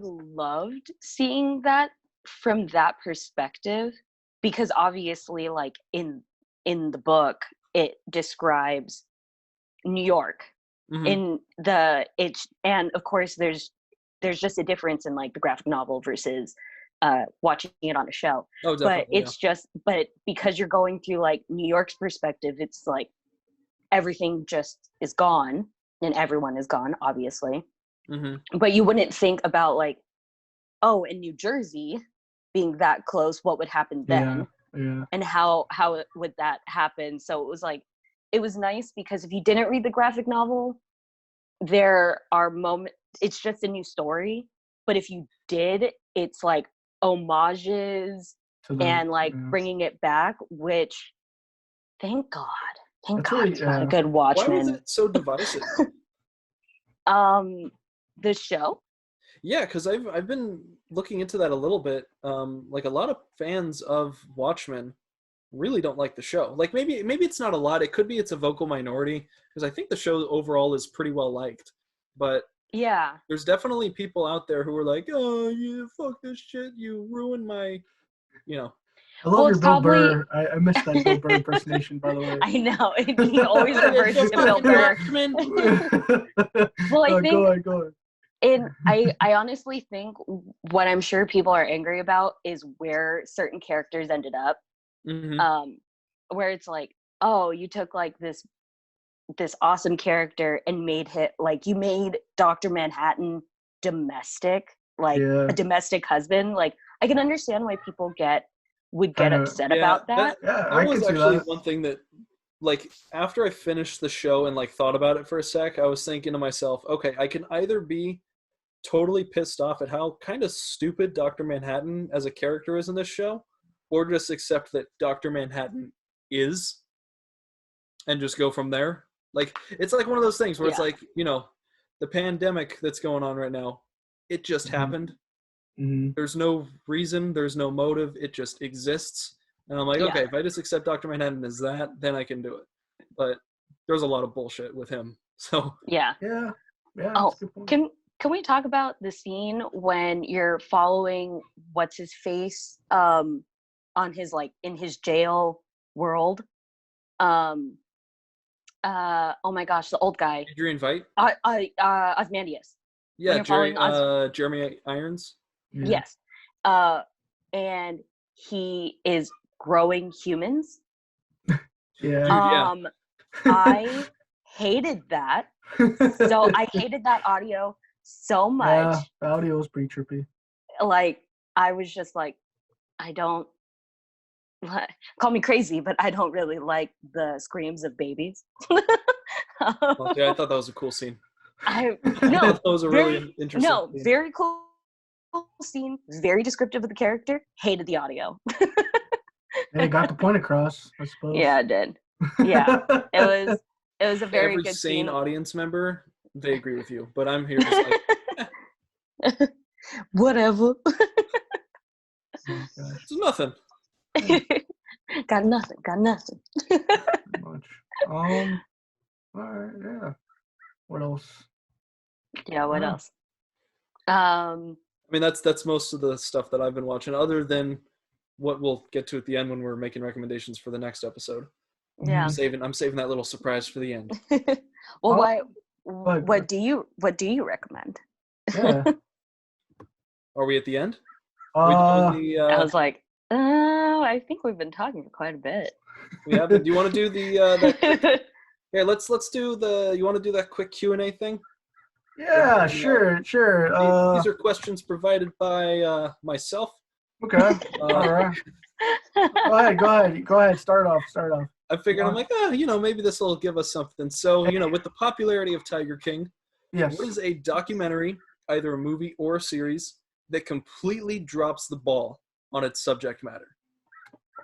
loved seeing that from that perspective, because obviously like in the book it describes New York. And of course there's just a difference in like the graphic novel versus watching it on a show. Oh, definitely, but it's but because you're going through like New York's perspective, it's like everything just is gone and everyone is gone, obviously. But you wouldn't think about like, oh, in New Jersey being that close, what would happen then? And how would that happen? So it was like, it was nice because if you didn't read the graphic novel, there are moments, it's just a new story. But if you did, it's like homages and like bringing it back, which thank God it's not a good Watchmen. Why was it so divisive? The show? Yeah, because I've been looking into that a little bit. Like a lot of fans of Watchmen really don't like the show. Like maybe it's not a lot. It could be it's a vocal minority, because I think the show overall is pretty well liked. But yeah, there's definitely people out there who are like, oh, you fuck this shit, you ruined my, you know. I love your Bill Burr. I missed that Bill Burr impersonation, by the way. I know. He always refers to Bill Burr. Well, I think... Go ahead. And I honestly think what I'm sure people are angry about is where certain characters ended up. Where it's like, oh, you took like this awesome character and made you made Dr. Manhattan domestic, like a domestic husband. Like I can understand why people would get upset about that. That was actually one thing that, like, after I finished the show and like thought about it for a sec, I was thinking to myself, okay, I can either be totally pissed off at how kind of stupid Dr. Manhattan as a character is in this show, or just accept that Dr. Manhattan is and just go from there. Like, it's like one of those things where it's like, you know, the pandemic that's going on right now, it just happened. There's no reason, there's no motive, it just exists. And I'm like, okay, if I just accept Dr. Manhattan as that, then I can do it. But there's a lot of bullshit with him. So yeah. Oh, can we talk about the scene when you're following what's his face on his like in his jail world? Oh my gosh, the old guy. Adrian Veidt? Ozymandias. Yeah, Jeremy Irons. Yes. And he is growing humans. I hated that. So I hated that audio so much. Yeah, the audio was pretty trippy. Like, I was just like, I don't, call me crazy, but I don't really like the screams of babies. Yeah, I thought that was a cool scene. That was a really interesting scene. Very cool scene, very descriptive of the character. Hated the audio. It got the point across, I suppose. Yeah, it did. Yeah, it was a very good sane scene. Audience member, they agree with you, but I'm here just like whatever. It's nothing. Got nothing. Much. All right, yeah. What else? Yeah, what else? I mean, that's most of the stuff that I've been watching, other than what we'll get to at the end when we're making recommendations for the next episode. Yeah, I'm saving that little surprise for the end. Well, what do you recommend? Yeah. Are we at the end? I was like, I think we've been talking quite a bit. Yeah, but do you want to do the? Yeah, let's do the. You want to do that quick Q&A thing? Yeah, sure. These are questions provided by myself. Okay. All right. Go ahead. Start off. I figured, I'm like, maybe this will give us something. So, with the popularity of Tiger King, yes. What is a documentary, either a movie or a series, that completely drops the ball on its subject matter?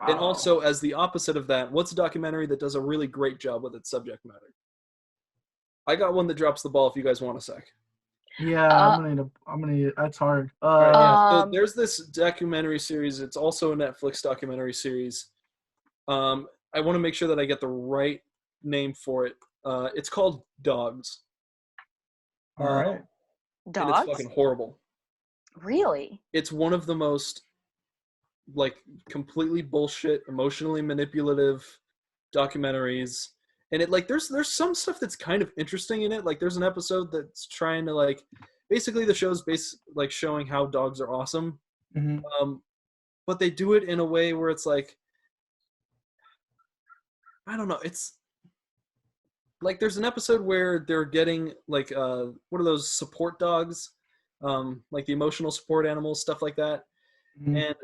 Wow. And also, as the opposite of that, what's a documentary that does a really great job with its subject matter? I got one that drops the ball if you guys want a sec. Yeah, I'm gonna. That's hard. All right, yeah. So there's this documentary series. It's also a Netflix documentary series. I want to make sure that I get the right name for it. It's called Dogs. All right. Dogs? And it's fucking horrible. Really? It's one of the most, like, completely bullshit, emotionally manipulative documentaries. And it, like, there's some stuff that's kind of interesting in it. Like, there's an episode that's trying to, like, basically the show's like showing how dogs are awesome. Mm-hmm. But they do it in a way where it's like, I don't know. It's like there's an episode where they're getting like what are those support dogs, like the emotional support animals, stuff like that. Mm-hmm. And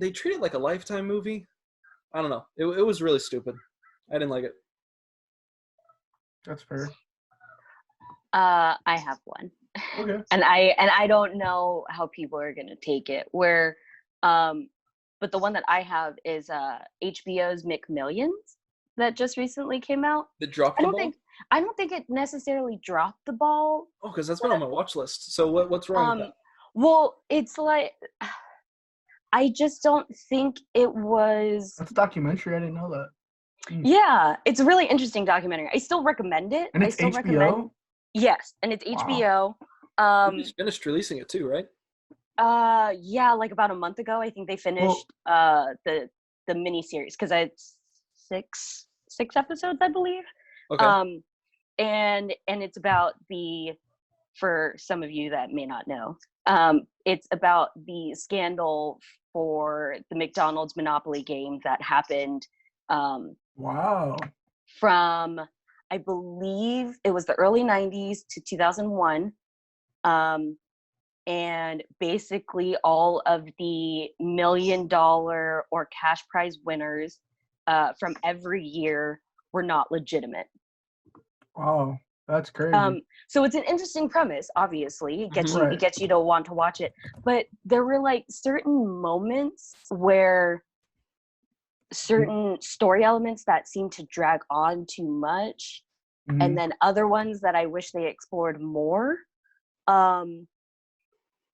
they treat it like a Lifetime movie. I don't know. It was really stupid. I didn't like it. That's fair. I have one. Okay. And I don't know how people are gonna take it. But the one that I have is HBO's McMillions that just recently came out. That dropped the ball? I don't think it necessarily dropped the ball. Oh, because that's been on my watch list. So what's wrong with that? Well, it's like I just don't think it was. That's a documentary. I didn't know that. Yeah, it's a really interesting documentary. I still recommend it. And it's HBO? Yes, and it's HBO. They just finished releasing it too, right? Yeah, like about a month ago. I think they finished the miniseries because it's six episodes, I believe. Okay. And it's about for some of you that may not know, it's about the scandal for the McDonald's Monopoly game that happened. Wow. From, I believe it was the early 90s to 2001. And basically all of the $1 million or cash prize winners from every year were not legitimate. Wow, that's crazy. So it's an interesting premise, obviously. It gets you to want to watch it. But there were like certain moments where certain story elements that seem to drag on too much, and then other ones that I wish they explored more. But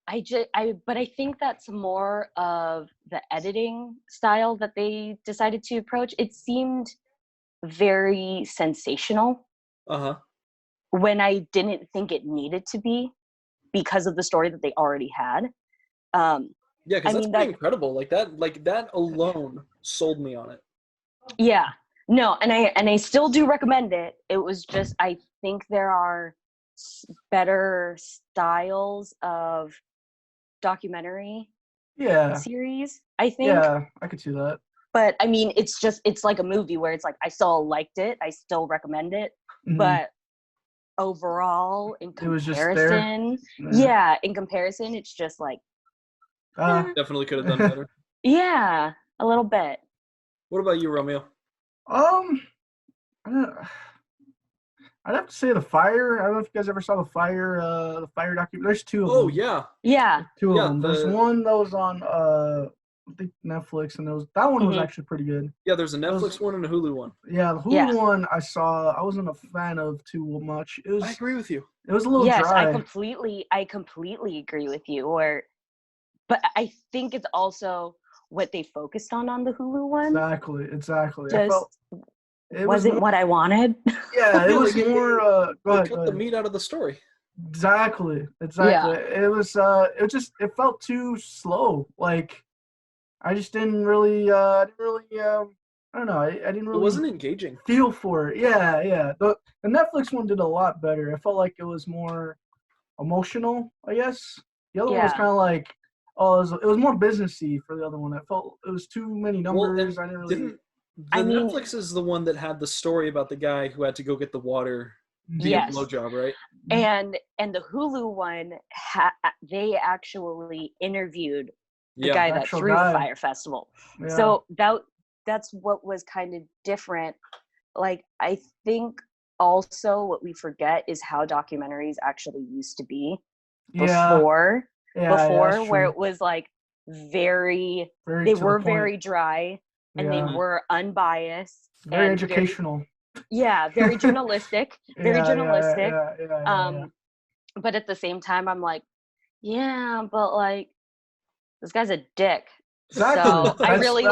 I think that's more of the editing style that they decided to approach. It seemed very sensational. When I didn't think it needed to be because of the story that they already had. Yeah, because that's pretty incredible. Like that alone sold me on it. Yeah. No, and I still do recommend it. It was just, I think there are better styles of documentary series, I think. Yeah, I could see that. But I mean, it's like a movie where it's like, I still liked it. I still recommend it. But overall, in comparison, in comparison, it's just like, definitely could have done better. Yeah, a little bit. What about you, Romeo? I'd have to say The Fire. I don't know if you guys ever saw The Fire documentary. There's two of them. Oh, yeah. Yeah. Two of them. There's one that was on, I think Netflix, and that one was actually pretty good. Yeah, there's a Netflix one and a Hulu one. Yeah, the Hulu one I wasn't a fan of too much. I agree with you. It was a little dry. Yes, I completely agree with you. But I think it's also what they focused on the Hulu one. Exactly. It wasn't what I wanted. Yeah, it was more. Go ahead. The meat out of the story. Exactly. Yeah. It was. It felt too slow. Like, I just didn't really. I don't know. I didn't really. It wasn't engaging. Feel for it. Yeah. The Netflix one did a lot better. I felt like it was more emotional, I guess. The other one was kind of like, it was more businessy for the other one. I felt it was too many numbers. I didn't really. Netflix is the one that had the story about the guy who had to go get the water via blowjob, right? And the Hulu one, they actually interviewed the guy that threw the Fire Festival. Yeah. So that's what was kind of different. Like, I think also what we forget is how documentaries actually used to be before, where it was like very they were very dry. and they were unbiased. Very educational. Very journalistic. Very journalistic. Yeah. But at the same time, I'm like, yeah, but like, this guy's a dick. Exactly. So I really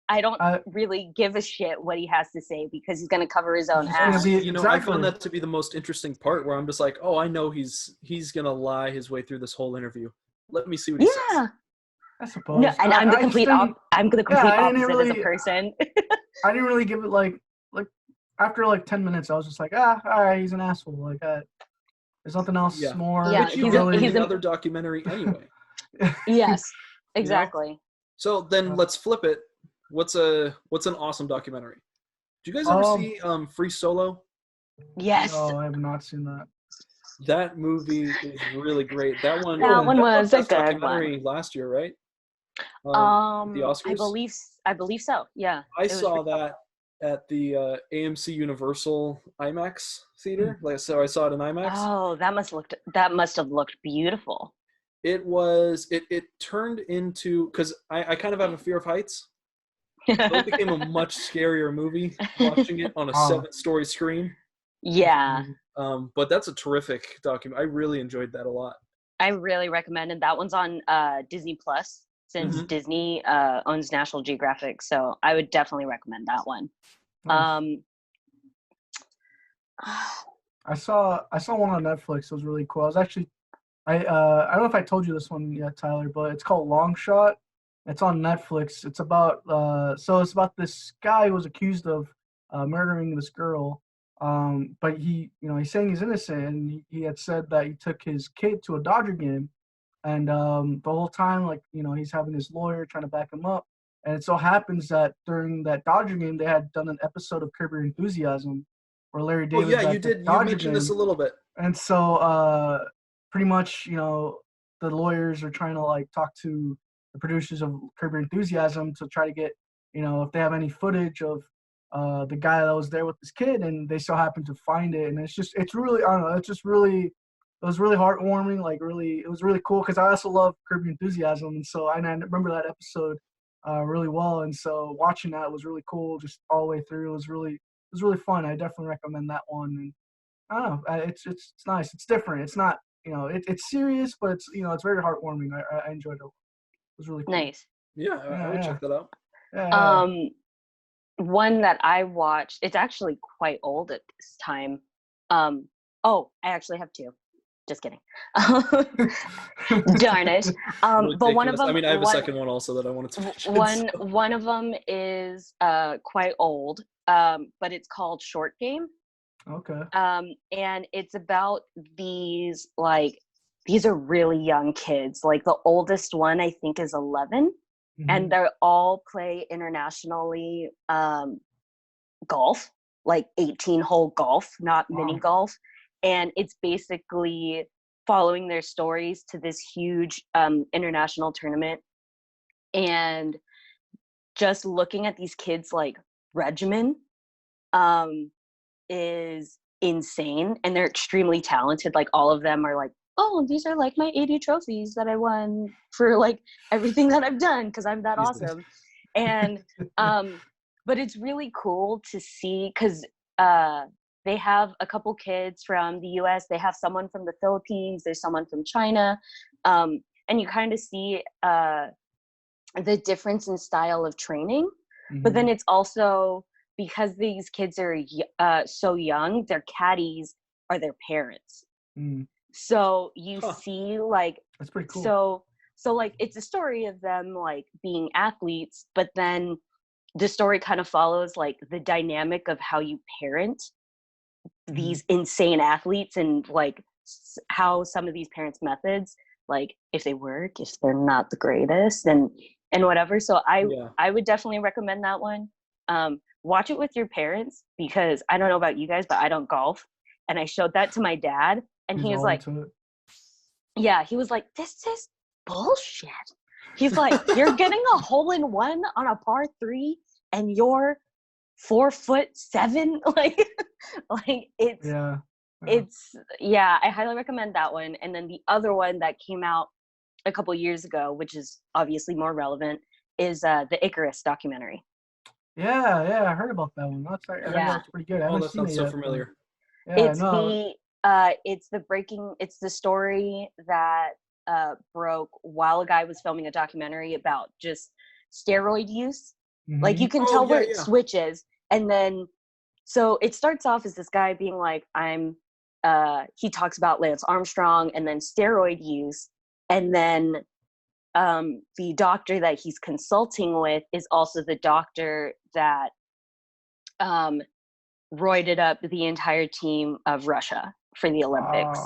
I don't really give a shit what he has to say because he's gonna cover his own ass. I found that to be the most interesting part, where I'm just like, oh, I know he's gonna lie his way through this whole interview. Let me see what he says. I suppose. No, and I'm the complete opposite as a person. I didn't really give it like after like 10 minutes, I was just like, all right, he's an asshole. Like, there's nothing else more. Yeah, he's another documentary anyway. Yes, exactly. So then let's flip it. What's an awesome documentary? Do you guys ever see Free Solo? Yes. No, I have not seen that. That movie is really great. That one was a good documentary one. Last year, right? The Oscars. I believe so. Yeah. I saw that at the AMC Universal IMAX theater. So I saw it in IMAX. Oh, that must have looked beautiful. It was. It turned into, because I kind of have a fear of heights. So it became a much scarier movie watching it on a 7-story screen. Yeah. But that's a terrific document. I really enjoyed that a lot. I really recommend it. That one's on Disney Plus, since Disney owns National Geographic. So I would definitely recommend that one. Nice. I saw one on Netflix. It was really cool. I was actually I don't know if I told you this one yet, Tyler, but it's called Long Shot. It's on Netflix. It's about this guy who was accused of murdering this girl. But he's saying he's innocent, and he had said that he took his kid to a Dodger game, and the whole time, he's having his lawyer trying to back him up. And it so happens that during that Dodger game, they had done an episode of Curb Your Enthusiasm, where Larry David. Oh yeah, you did. You mentioned this a little bit. And so, pretty much, the lawyers are trying to talk to the producers of Curb Your Enthusiasm to try to get, if they have any footage of the guy that was there with this kid, and they so happen to find it. And it's really, I don't know, it was really heartwarming. It was really cool, because I also love Curb Your Enthusiasm, and so I remember that episode really well. And so watching that was really cool, just all the way through. It was really fun. I definitely recommend that one. And I don't know, it's nice. It's different. It's not, it's serious, but it's it's very heartwarming. I enjoyed it. It was really cool. Nice. Yeah, I would check that out. Yeah. One that I watched, it's actually quite old at this time. I actually have two. Just kidding. Darn it. But one of them, I have a second one also that I wanted to mention. One of them is quite old, but it's called Short Game. Okay. And it's about these are really young kids. The oldest one I think is 11. Mm-hmm. And they all play internationally golf, 18-hole golf, not mini golf. And it's basically following their stories to this huge international tournament. And just looking at these kids' regimen is insane. And they're extremely talented. All of them are oh, these are my 80 trophies that I won for everything that I've done, because I'm that awesome. And but it's really cool to see, because they have a couple kids from the US, they have someone from the Philippines, there's someone from China, and you kind of see the difference in style of training. Mm-hmm. But then it's also, because these kids are so young, their caddies are their parents. Mm. So you see that's pretty cool. So it's a story of them being athletes, but then the story kind of follows the dynamic of how you parent these insane athletes, and how some of these parents' methods, if they work, if they're not the greatest, and whatever. So I would definitely recommend that one. Watch it with your parents, because I don't know about you guys, but I don't golf, and I showed that to my dad. And he was this is bullshit. He's you're getting a hole-in-one on a par 3 and you're 4'7". I highly recommend that one. And then the other one that came out a couple years ago, which is obviously more relevant, is the Icarus documentary. Yeah, I heard about that one. I heard that was pretty good. I haven't that seen sounds it yet, so familiar. Yeah, it's the story that broke while a guy was filming a documentary about just steroid use. Like you can tell where it switches, and then so it starts off as this guy being like, he talks about Lance Armstrong and then steroid use, and then the doctor that he's consulting with is also the doctor that roided up the entire team of Russia for the Olympics.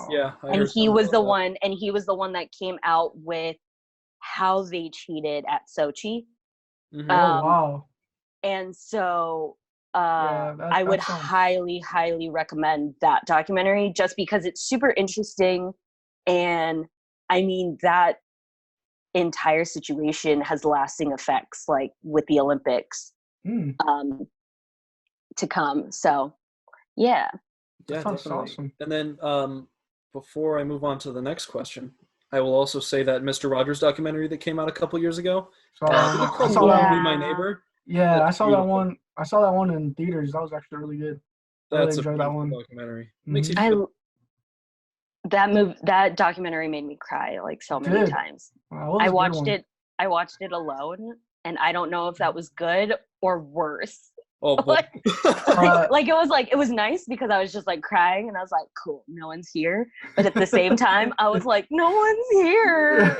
And he was the one that came out with how they cheated at Sochi. Wow. And so I would highly recommend that documentary, just because it's super interesting. And I mean, that entire situation has lasting effects, like with the Olympics to come. So yeah, that's awesome. And then before I move on to the next question, I will also say that Mr. Rogers documentary that came out a couple years ago, I saw that Be My Neighbor. Yeah, I saw that one. I saw that one in theaters. That was actually really good. I really enjoyed that one. Documentary. Makes you feel that documentary made me cry like so many times. I watched it alone, and I don't know if that was good or worse. Oh, like it was nice because I was just like crying, and I was like, cool, no one's here. But at the same time, I was like, no one's here.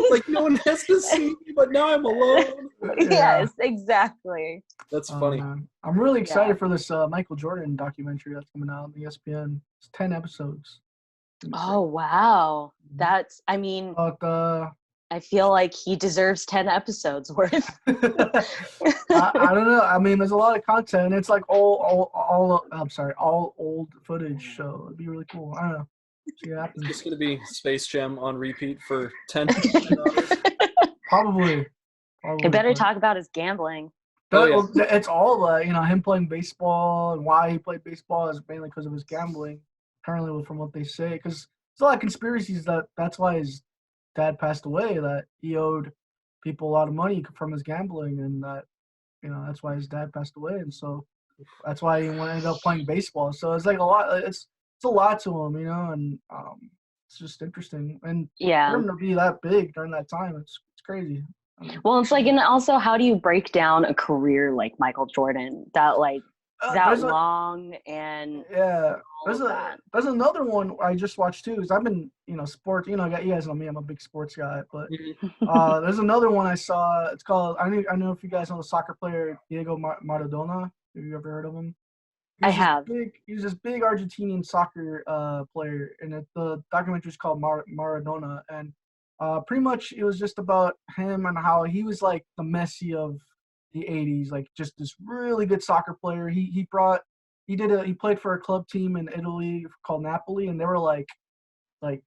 Like no one has to see me, but now I'm alone. Yes, exactly. That's funny. I'm really excited for this Michael Jordan documentary that's coming out on ESPN. It's 10 episodes. Oh wow, I feel like he deserves 10 episodes worth. I don't know. I mean, there's a lot of content. It's like all old footage. So it'd be really cool. I don't know. See what happens. It's just gonna be Space Jam on repeat for 10. Probably. He better talk about his gambling. It's all him playing baseball, and why he played baseball is mainly because of his gambling. Apparently, from what they say, because there's a lot of conspiracies that's why his dad passed away, that he owed people a lot of money from his gambling, and that that's why his dad passed away, and so that's why he ended up playing baseball. So it's like a lot. It's a lot to him, and it's just interesting. And for him to be that big during that time, it's crazy. Well, it's like, and also, how do you break down a career like Michael Jordan that long and there's another one I just watched too, because I've been sports, you guys know me, I'm a big sports guy, but there's another one I saw. It's called, I don't know if you guys know the soccer player Diego Maradona. Have you ever heard of him? I have. He's this big Argentinian soccer player, and the documentary is called Maradona, and pretty much it was just about him and how he was like the Messi of the 80s, like just this really good soccer player. He played for a club team in Italy called Napoli, and they were like they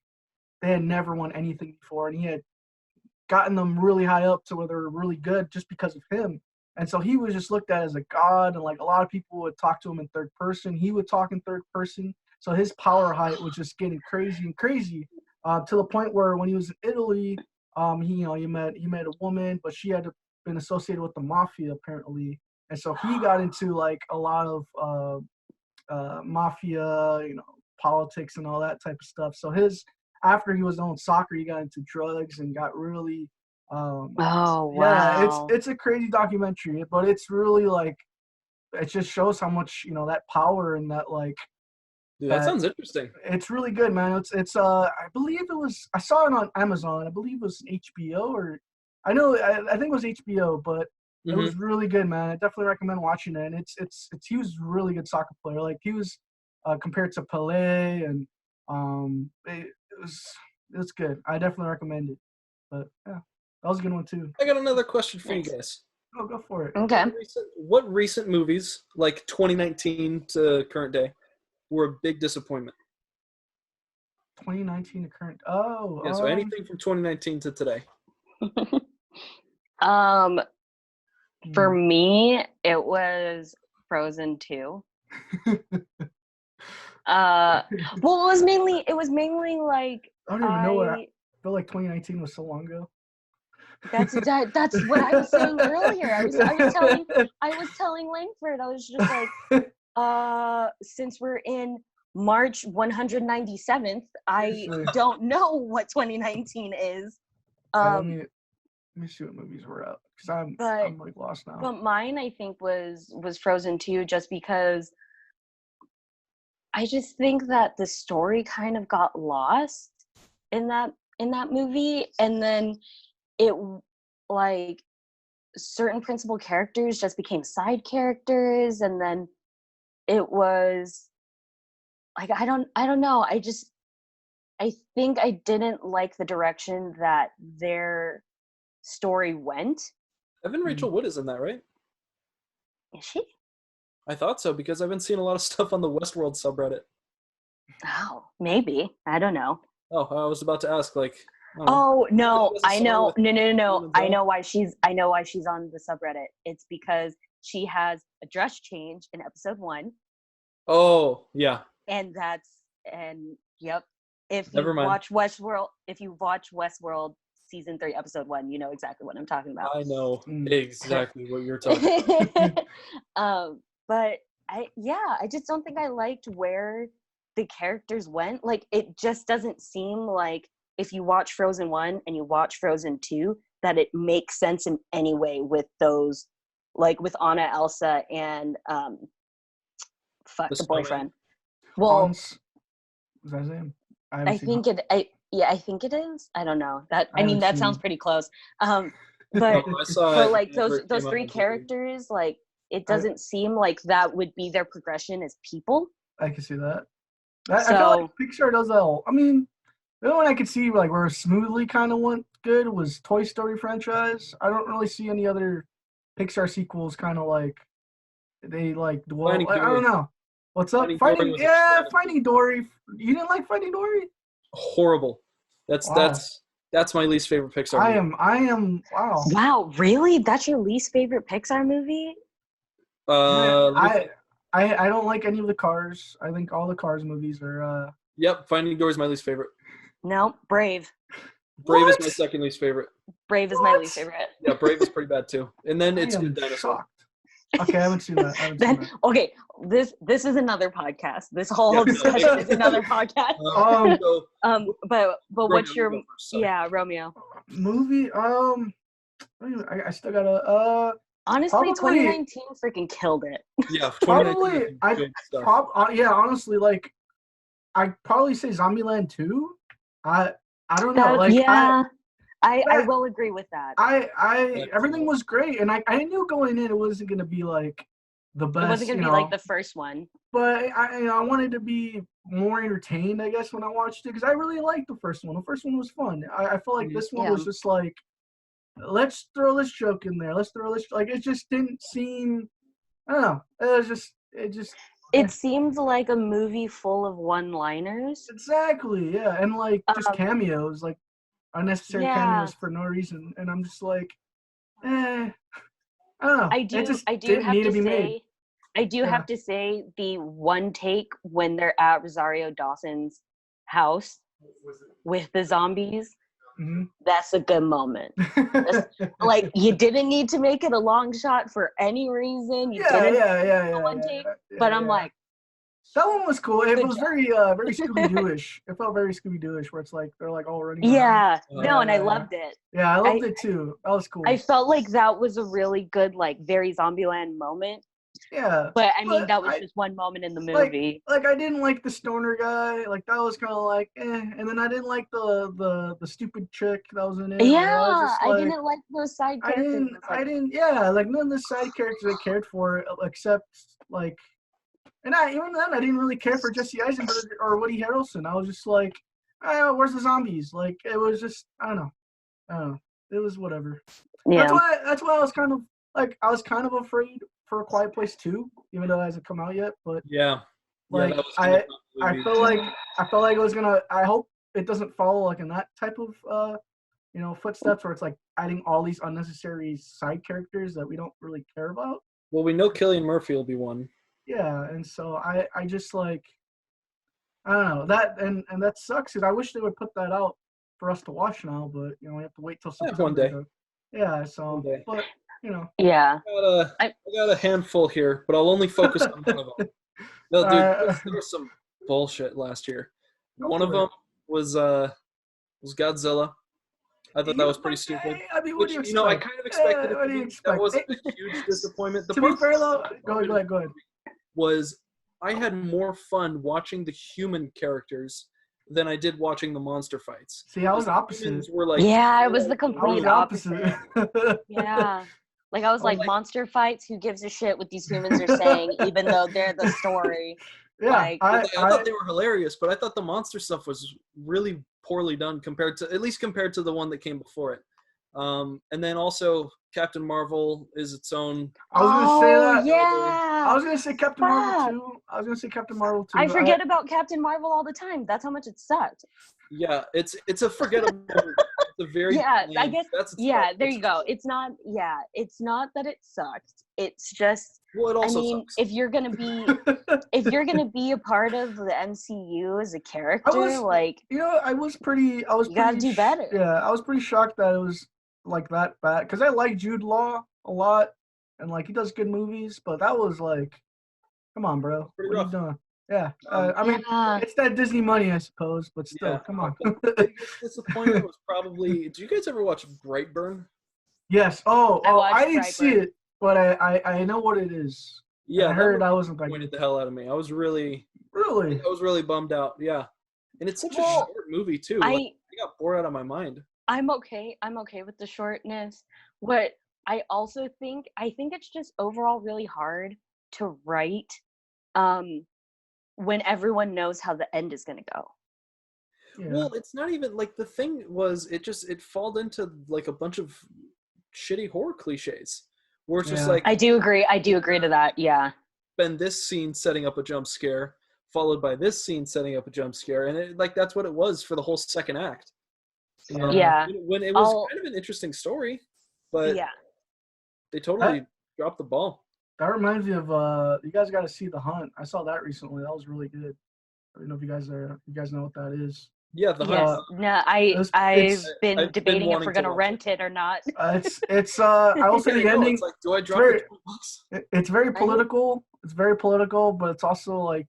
had never won anything before, and he had gotten them really high up to where they were really good just because of him. And so he was just looked at as a god, and like a lot of people would talk to him in third person. He would talk in third person. So his power height was just getting crazy and crazy, to the point where when he was in Italy, he met a woman, but she had been associated with the mafia apparently, and so he got into like a lot of mafia, politics and all that type of stuff. So after he was on soccer, he got into drugs and got really wow. Yeah, it's a crazy documentary, but it's really like, it just shows how much that power and that like. Dude, that sounds interesting. It's really good, man. It's I believe I saw it on Amazon. I believe it was HBO, or I think it was HBO, but it was really good, man. I definitely recommend watching it. And he was a really good soccer player. Like he was compared to Pelé, and it's good. I definitely recommend it. But yeah, that was a good one too. I got another question for you guys. Oh, go for it. Okay. What recent movies, like 2019 to current day, were a big disappointment? 2019 to current. Oh. Yeah, so anything from 2019 to today. For me, it was Frozen 2. Well, it was mainly like, I don't even know what. I feel like 2019 was so long ago. That's what I was saying earlier. I was telling Langford, I was just like, since we're in March 197th, I don't know what 2019 is. Let me see what movies we're up, because I'm like lost now. But mine, I think, was Frozen 2, just because I just think that the story kind of got lost in that movie, and then it, like, certain principal characters just became side characters, and then it was like, I don't know, I think I didn't like the direction that their story went. Evan Rachel Wood is in that, right? Is she? I thought so, because I've been seeing a lot of stuff on the Westworld subreddit. Oh, maybe. I don't know. Oh, I was about to ask, like. Oh no, I know. No. I know why she's on the subreddit. It's because she has a dress change in episode 1. Oh, yeah. And yep. If you Never mind. watch Westworld season 3 episode 1, you know exactly what I'm talking about. I know exactly what you're talking about. But I just don't think I liked where the characters went. Like, it just doesn't seem like, if you watch Frozen 1 and you watch Frozen 2, that it makes sense in any way with those, like with Anna, Elsa, and the boyfriend. Well, is that his name? I think it is. I don't know. That sounds pretty close. But for like those 3 characters, like, it doesn't seem like that would be their progression as people. I can see that. I feel like Pixar does that. I mean, the only one I could see like where smoothly kind of went good was Toy Story franchise. I don't really see any other Pixar sequels kind of like they like dwell. I don't know. What's up? Finding Dory. You didn't like Finding Dory? Horrible. That's my least favorite Pixar movie. I am. Wow. Wow, really? That's your least favorite Pixar movie? I don't like any of the Cars. I think all the Cars movies are. Yep, Finding Dory is my least favorite. No, Brave. Brave is my second least favorite. Brave is my least favorite. Yeah, Brave is pretty bad too. And then it's Good Dinosaur. Okay, I haven't seen that. Okay, this is another podcast. This whole discussion is another podcast. But what's your Romeo movie? I still gotta. Honestly, 2019 freaking killed it. Yeah, probably. Honestly, like, I'd probably say Zombieland 2. I don't know. I will agree with that. Everything was great, and I knew going in it wasn't gonna be like the best. It wasn't gonna be like the first one. But I wanted to be more entertained, I guess, when I watched it, because I really liked the first one. The first one was fun. I felt like this one was just like, let's throw this joke in there. Let's throw this, like, it just didn't seem. I don't know. It seemed like a movie full of one-liners. Exactly, yeah. And, like, just cameos, like, unnecessary cameos for no reason. And I'm just like, I don't know. I do have to say the one take when they're at Rosario Dawson's house with the zombies, that's a good moment. Like, you didn't need to make it a long shot for any reason. One take. But I'm like, that one was cool. It was very Scooby-Doo-ish. It felt very Scooby-Doo-ish, where it's like they're like all running around. And I loved it. Yeah, I loved it too. That was cool. I felt like that was a really good, like, very Zombieland moment. Yeah. But I mean, that was just one moment in the movie. Like I didn't like the stoner guy. Like, that was kind of like, and then I didn't like the stupid chick that was in it. Yeah, I didn't like those side characters. I didn't. Like, none of the side characters I cared for, except like. And even then, I didn't really care for Jesse Eisenberg or Woody Harrelson. I was just like, where's the zombies? Like, it was just, I don't know. It was whatever. Yeah. That's why I was kind of afraid for A Quiet Place 2, even though it hasn't come out yet. But like, I felt like it was gonna. I hope it doesn't follow like in that type of footsteps, where it's like adding all these unnecessary side characters that we don't really care about. Well, we know Cillian Murphy will be one. Yeah, and so I just like, I don't know, that and that sucks, because I wish they would put that out for us to watch now, but we have to wait till September. One day. Yeah. So, but Yeah. I got a handful here, but I'll only focus on one of them. No, dude, there was some bullshit last year. One of them was Godzilla. I thought that was pretty stupid. I mean, what do you expect? I kind of expected it what to do you be. expect? That wasn't a huge disappointment. To be fair, though, go ahead. Was I had more fun watching the human characters than I did watching the monster fights. See, I was opposite. Were like, yeah, it was the complete opposite. Yeah. Like, I was like, monster fights, who gives a shit what these humans are saying, even though they're the story. Yeah, like, I thought they were hilarious, but I thought the monster stuff was really poorly done compared to the one that came before it. And then also Captain Marvel is its own. I was gonna say that. Yeah. I was gonna say Captain Marvel too. I forget about Captain Marvel all the time. That's how much it sucked. Yeah, it's a forgettable. It's a very I guess. There you go. It's not. Yeah, it's not that it sucked. It's just. Well, it also sucks. if you're gonna be a part of the MCU as a character, I was pretty. You gotta do better. Yeah, I was pretty shocked that it was like that bad because I like Jude Law a lot and like he does good movies, but that was like, come on, bro, what are you doing? Yeah, I mean, it's that Disney money, I suppose, but still, come on. The biggest disappointment was probably. Did you guys ever watch Brightburn? Yes. I didn't see it, but I know what it is. Yeah, I heard I wasn't. Pointed the hell out of me. I was really bummed out. Yeah, and it's such a short movie too. I got bored out of my mind. I'm okay with the shortness. What I also think it's just overall really hard to write when everyone knows how the end is going to go. Yeah. Well, it's not even like the thing was it falled into like a bunch of shitty horror cliches where it's just like I do agree to that. Yeah. Spend this scene setting up a jump scare followed by this scene setting up a jump scare, and that's what it was for the whole second act. When it was kind of an interesting story, but they totally dropped the ball. That reminds me of you guys got to see The Hunt. I saw that recently. That was really good. I don't know if you guys know what that is. Yeah, The Hunt. No, I've been debating if we're gonna rent it or not. It's I will say the ending. It's like, do I drop it $20? It's very political. It's very political, but it's also like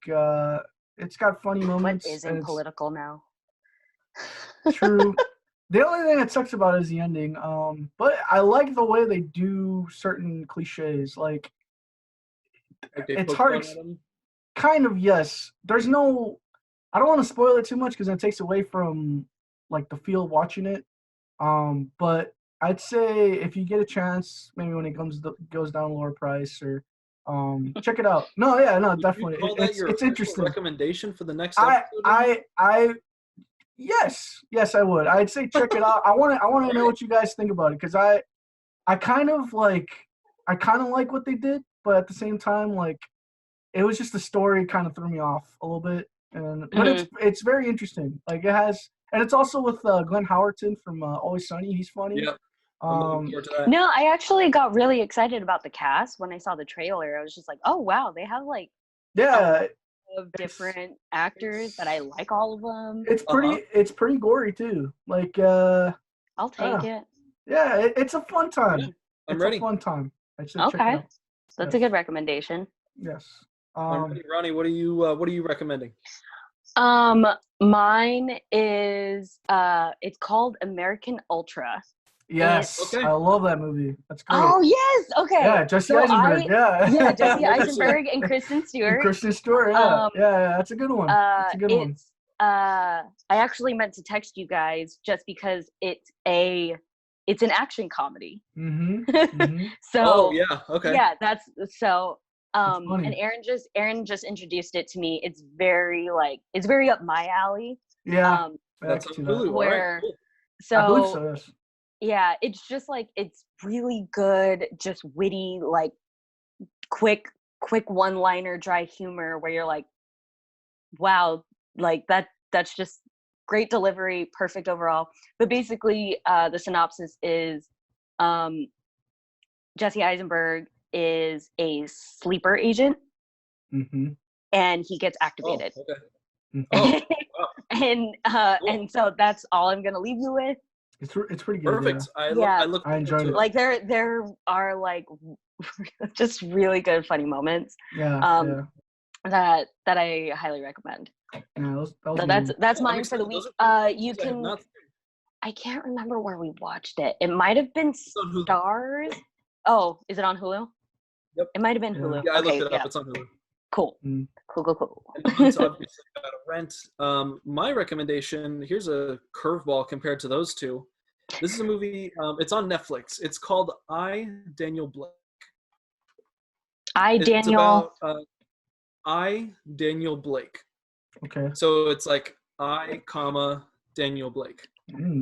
it's got funny moments. What isn't political now? True. The only thing that sucks about it is the ending. But I like the way they do certain cliches. Like it's hard. Kind of, yes. There's no. I don't want to spoil it too much because it takes away from like the feel of watching it. But I'd say if you get a chance, maybe when it goes down lower price or check it out. No, definitely. It's interesting. Recommendation for the next episode? Yes, I would. I'd say check it out. I want to know what you guys think about it because I kind of like what they did, but at the same time, like it was just the story kind of threw me off a little bit. But it's very interesting. Like it has, and it's also with Glenn Howerton from Always Sunny. He's funny. Yep. No, I actually got really excited about the cast when I saw the trailer. I was just like, oh wow, they have like of different actors that I like all of them. It's pretty gory too. Like I'll take it. Yeah, it's a fun time. Yeah, I'm ready. A fun time. Okay, that's a good recommendation. Yes. I'm ready. Ronnie, what are you recommending? Mine is it's called American Ultra. Yes, okay. I love that movie. That's great. Oh yes, okay. Yeah, Jesse Eisenberg. Jesse Eisenberg and Kristen Stewart. Yeah, that's a good one. That's a good one. I actually meant to text you guys just because it's an action comedy. Mm-hmm. So. Oh yeah. Okay. Yeah, that's so. And Aaron just introduced it to me. It's very up my alley. Yeah. That's on Hulu. Where, cool. So I believe so, yes. Yeah, it's just like it's really good, just witty, like quick one-liner, dry humor where you're like, wow, like that's just great delivery, perfect overall. But basically, the synopsis is Jesse Eisenberg is a sleeper agent, and he gets activated. Oh, okay. And so that's all I'm gonna leave you with. It's pretty good. Perfect. Yeah. I enjoyed it. Like there are like just really good funny moments. Yeah. That I highly recommend. Yeah, So that's mine for the week. You can. Not... I can't remember where we watched it. It might have been Stars. Oh, is it on Hulu? Yep. It might have been Hulu. Yeah, I looked it up. It's on Hulu. Cool. Mm. Cool. And it's obviously got a rent. My recommendation, here's a curveball compared to those two. This is a movie, it's on Netflix. It's called I, Daniel Blake. It's about I, Daniel Blake. Okay. So it's like I, comma, Daniel Blake.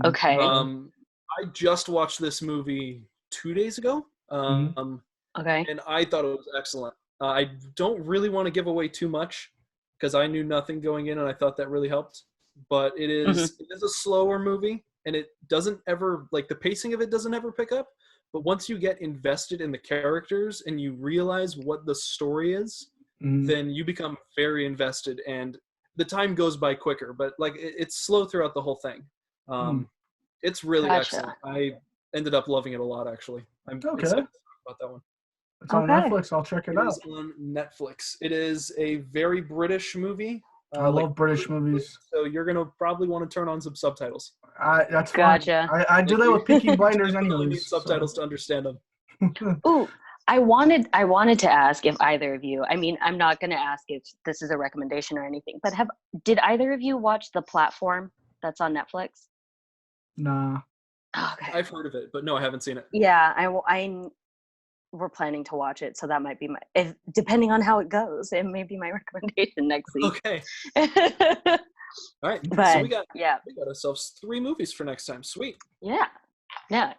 Okay. I just watched this movie 2 days ago. Okay. And I thought it was excellent. I don't really want to give away too much because I knew nothing going in, and I thought that really helped. But it is a slower movie, and it doesn't ever, like, the pacing of it doesn't ever pick up. But once you get invested in the characters and you realize what the story is, then you become very invested, and the time goes by quicker. But like it's slow throughout the whole thing. It's really excellent. I ended up loving it a lot, actually. I'm excited about that one. It's on Netflix. I'll check it out. It is on Netflix. It is a very British movie. I love British movies. So you're going to probably want to turn on some subtitles. That's gotcha. I do that with Peaky Blinders anyways. You need subtitles to understand them. Ooh, I wanted to ask if either of you, I mean, I'm not going to ask if this is a recommendation or anything, but did either of you watch The Platform that's on Netflix? Nah. Oh, okay. I've heard of it, but no, I haven't seen it. Yeah, we're planning to watch it, so that might be depending on how it goes, it may be my recommendation next week. Okay. All right. But, so we got yeah. ourselves 3 movies for next time. Sweet. Yeah,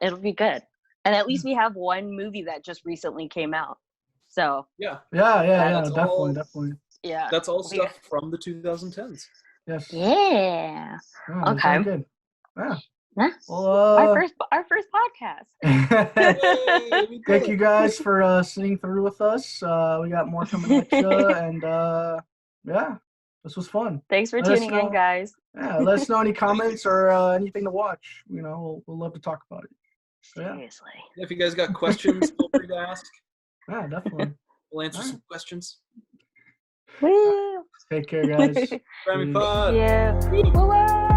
it'll be good. And at least we have one movie that just recently came out. So yeah, definitely. Yeah. That's all stuff from the 2010s. Yes. Yeah. Okay. Good. Yeah. Well, our first podcast. Thank you guys for sitting through with us. We got more coming at you, and yeah, this was fun. Thanks for tuning in, guys. Yeah, let us know any comments or anything to watch. You know, we'll love to talk about it. So, yeah. Seriously. If you guys got questions, feel free to ask. Yeah, definitely. We'll answer some questions. Woo! Take care, guys. Grimey Pod. Yeah. Woo!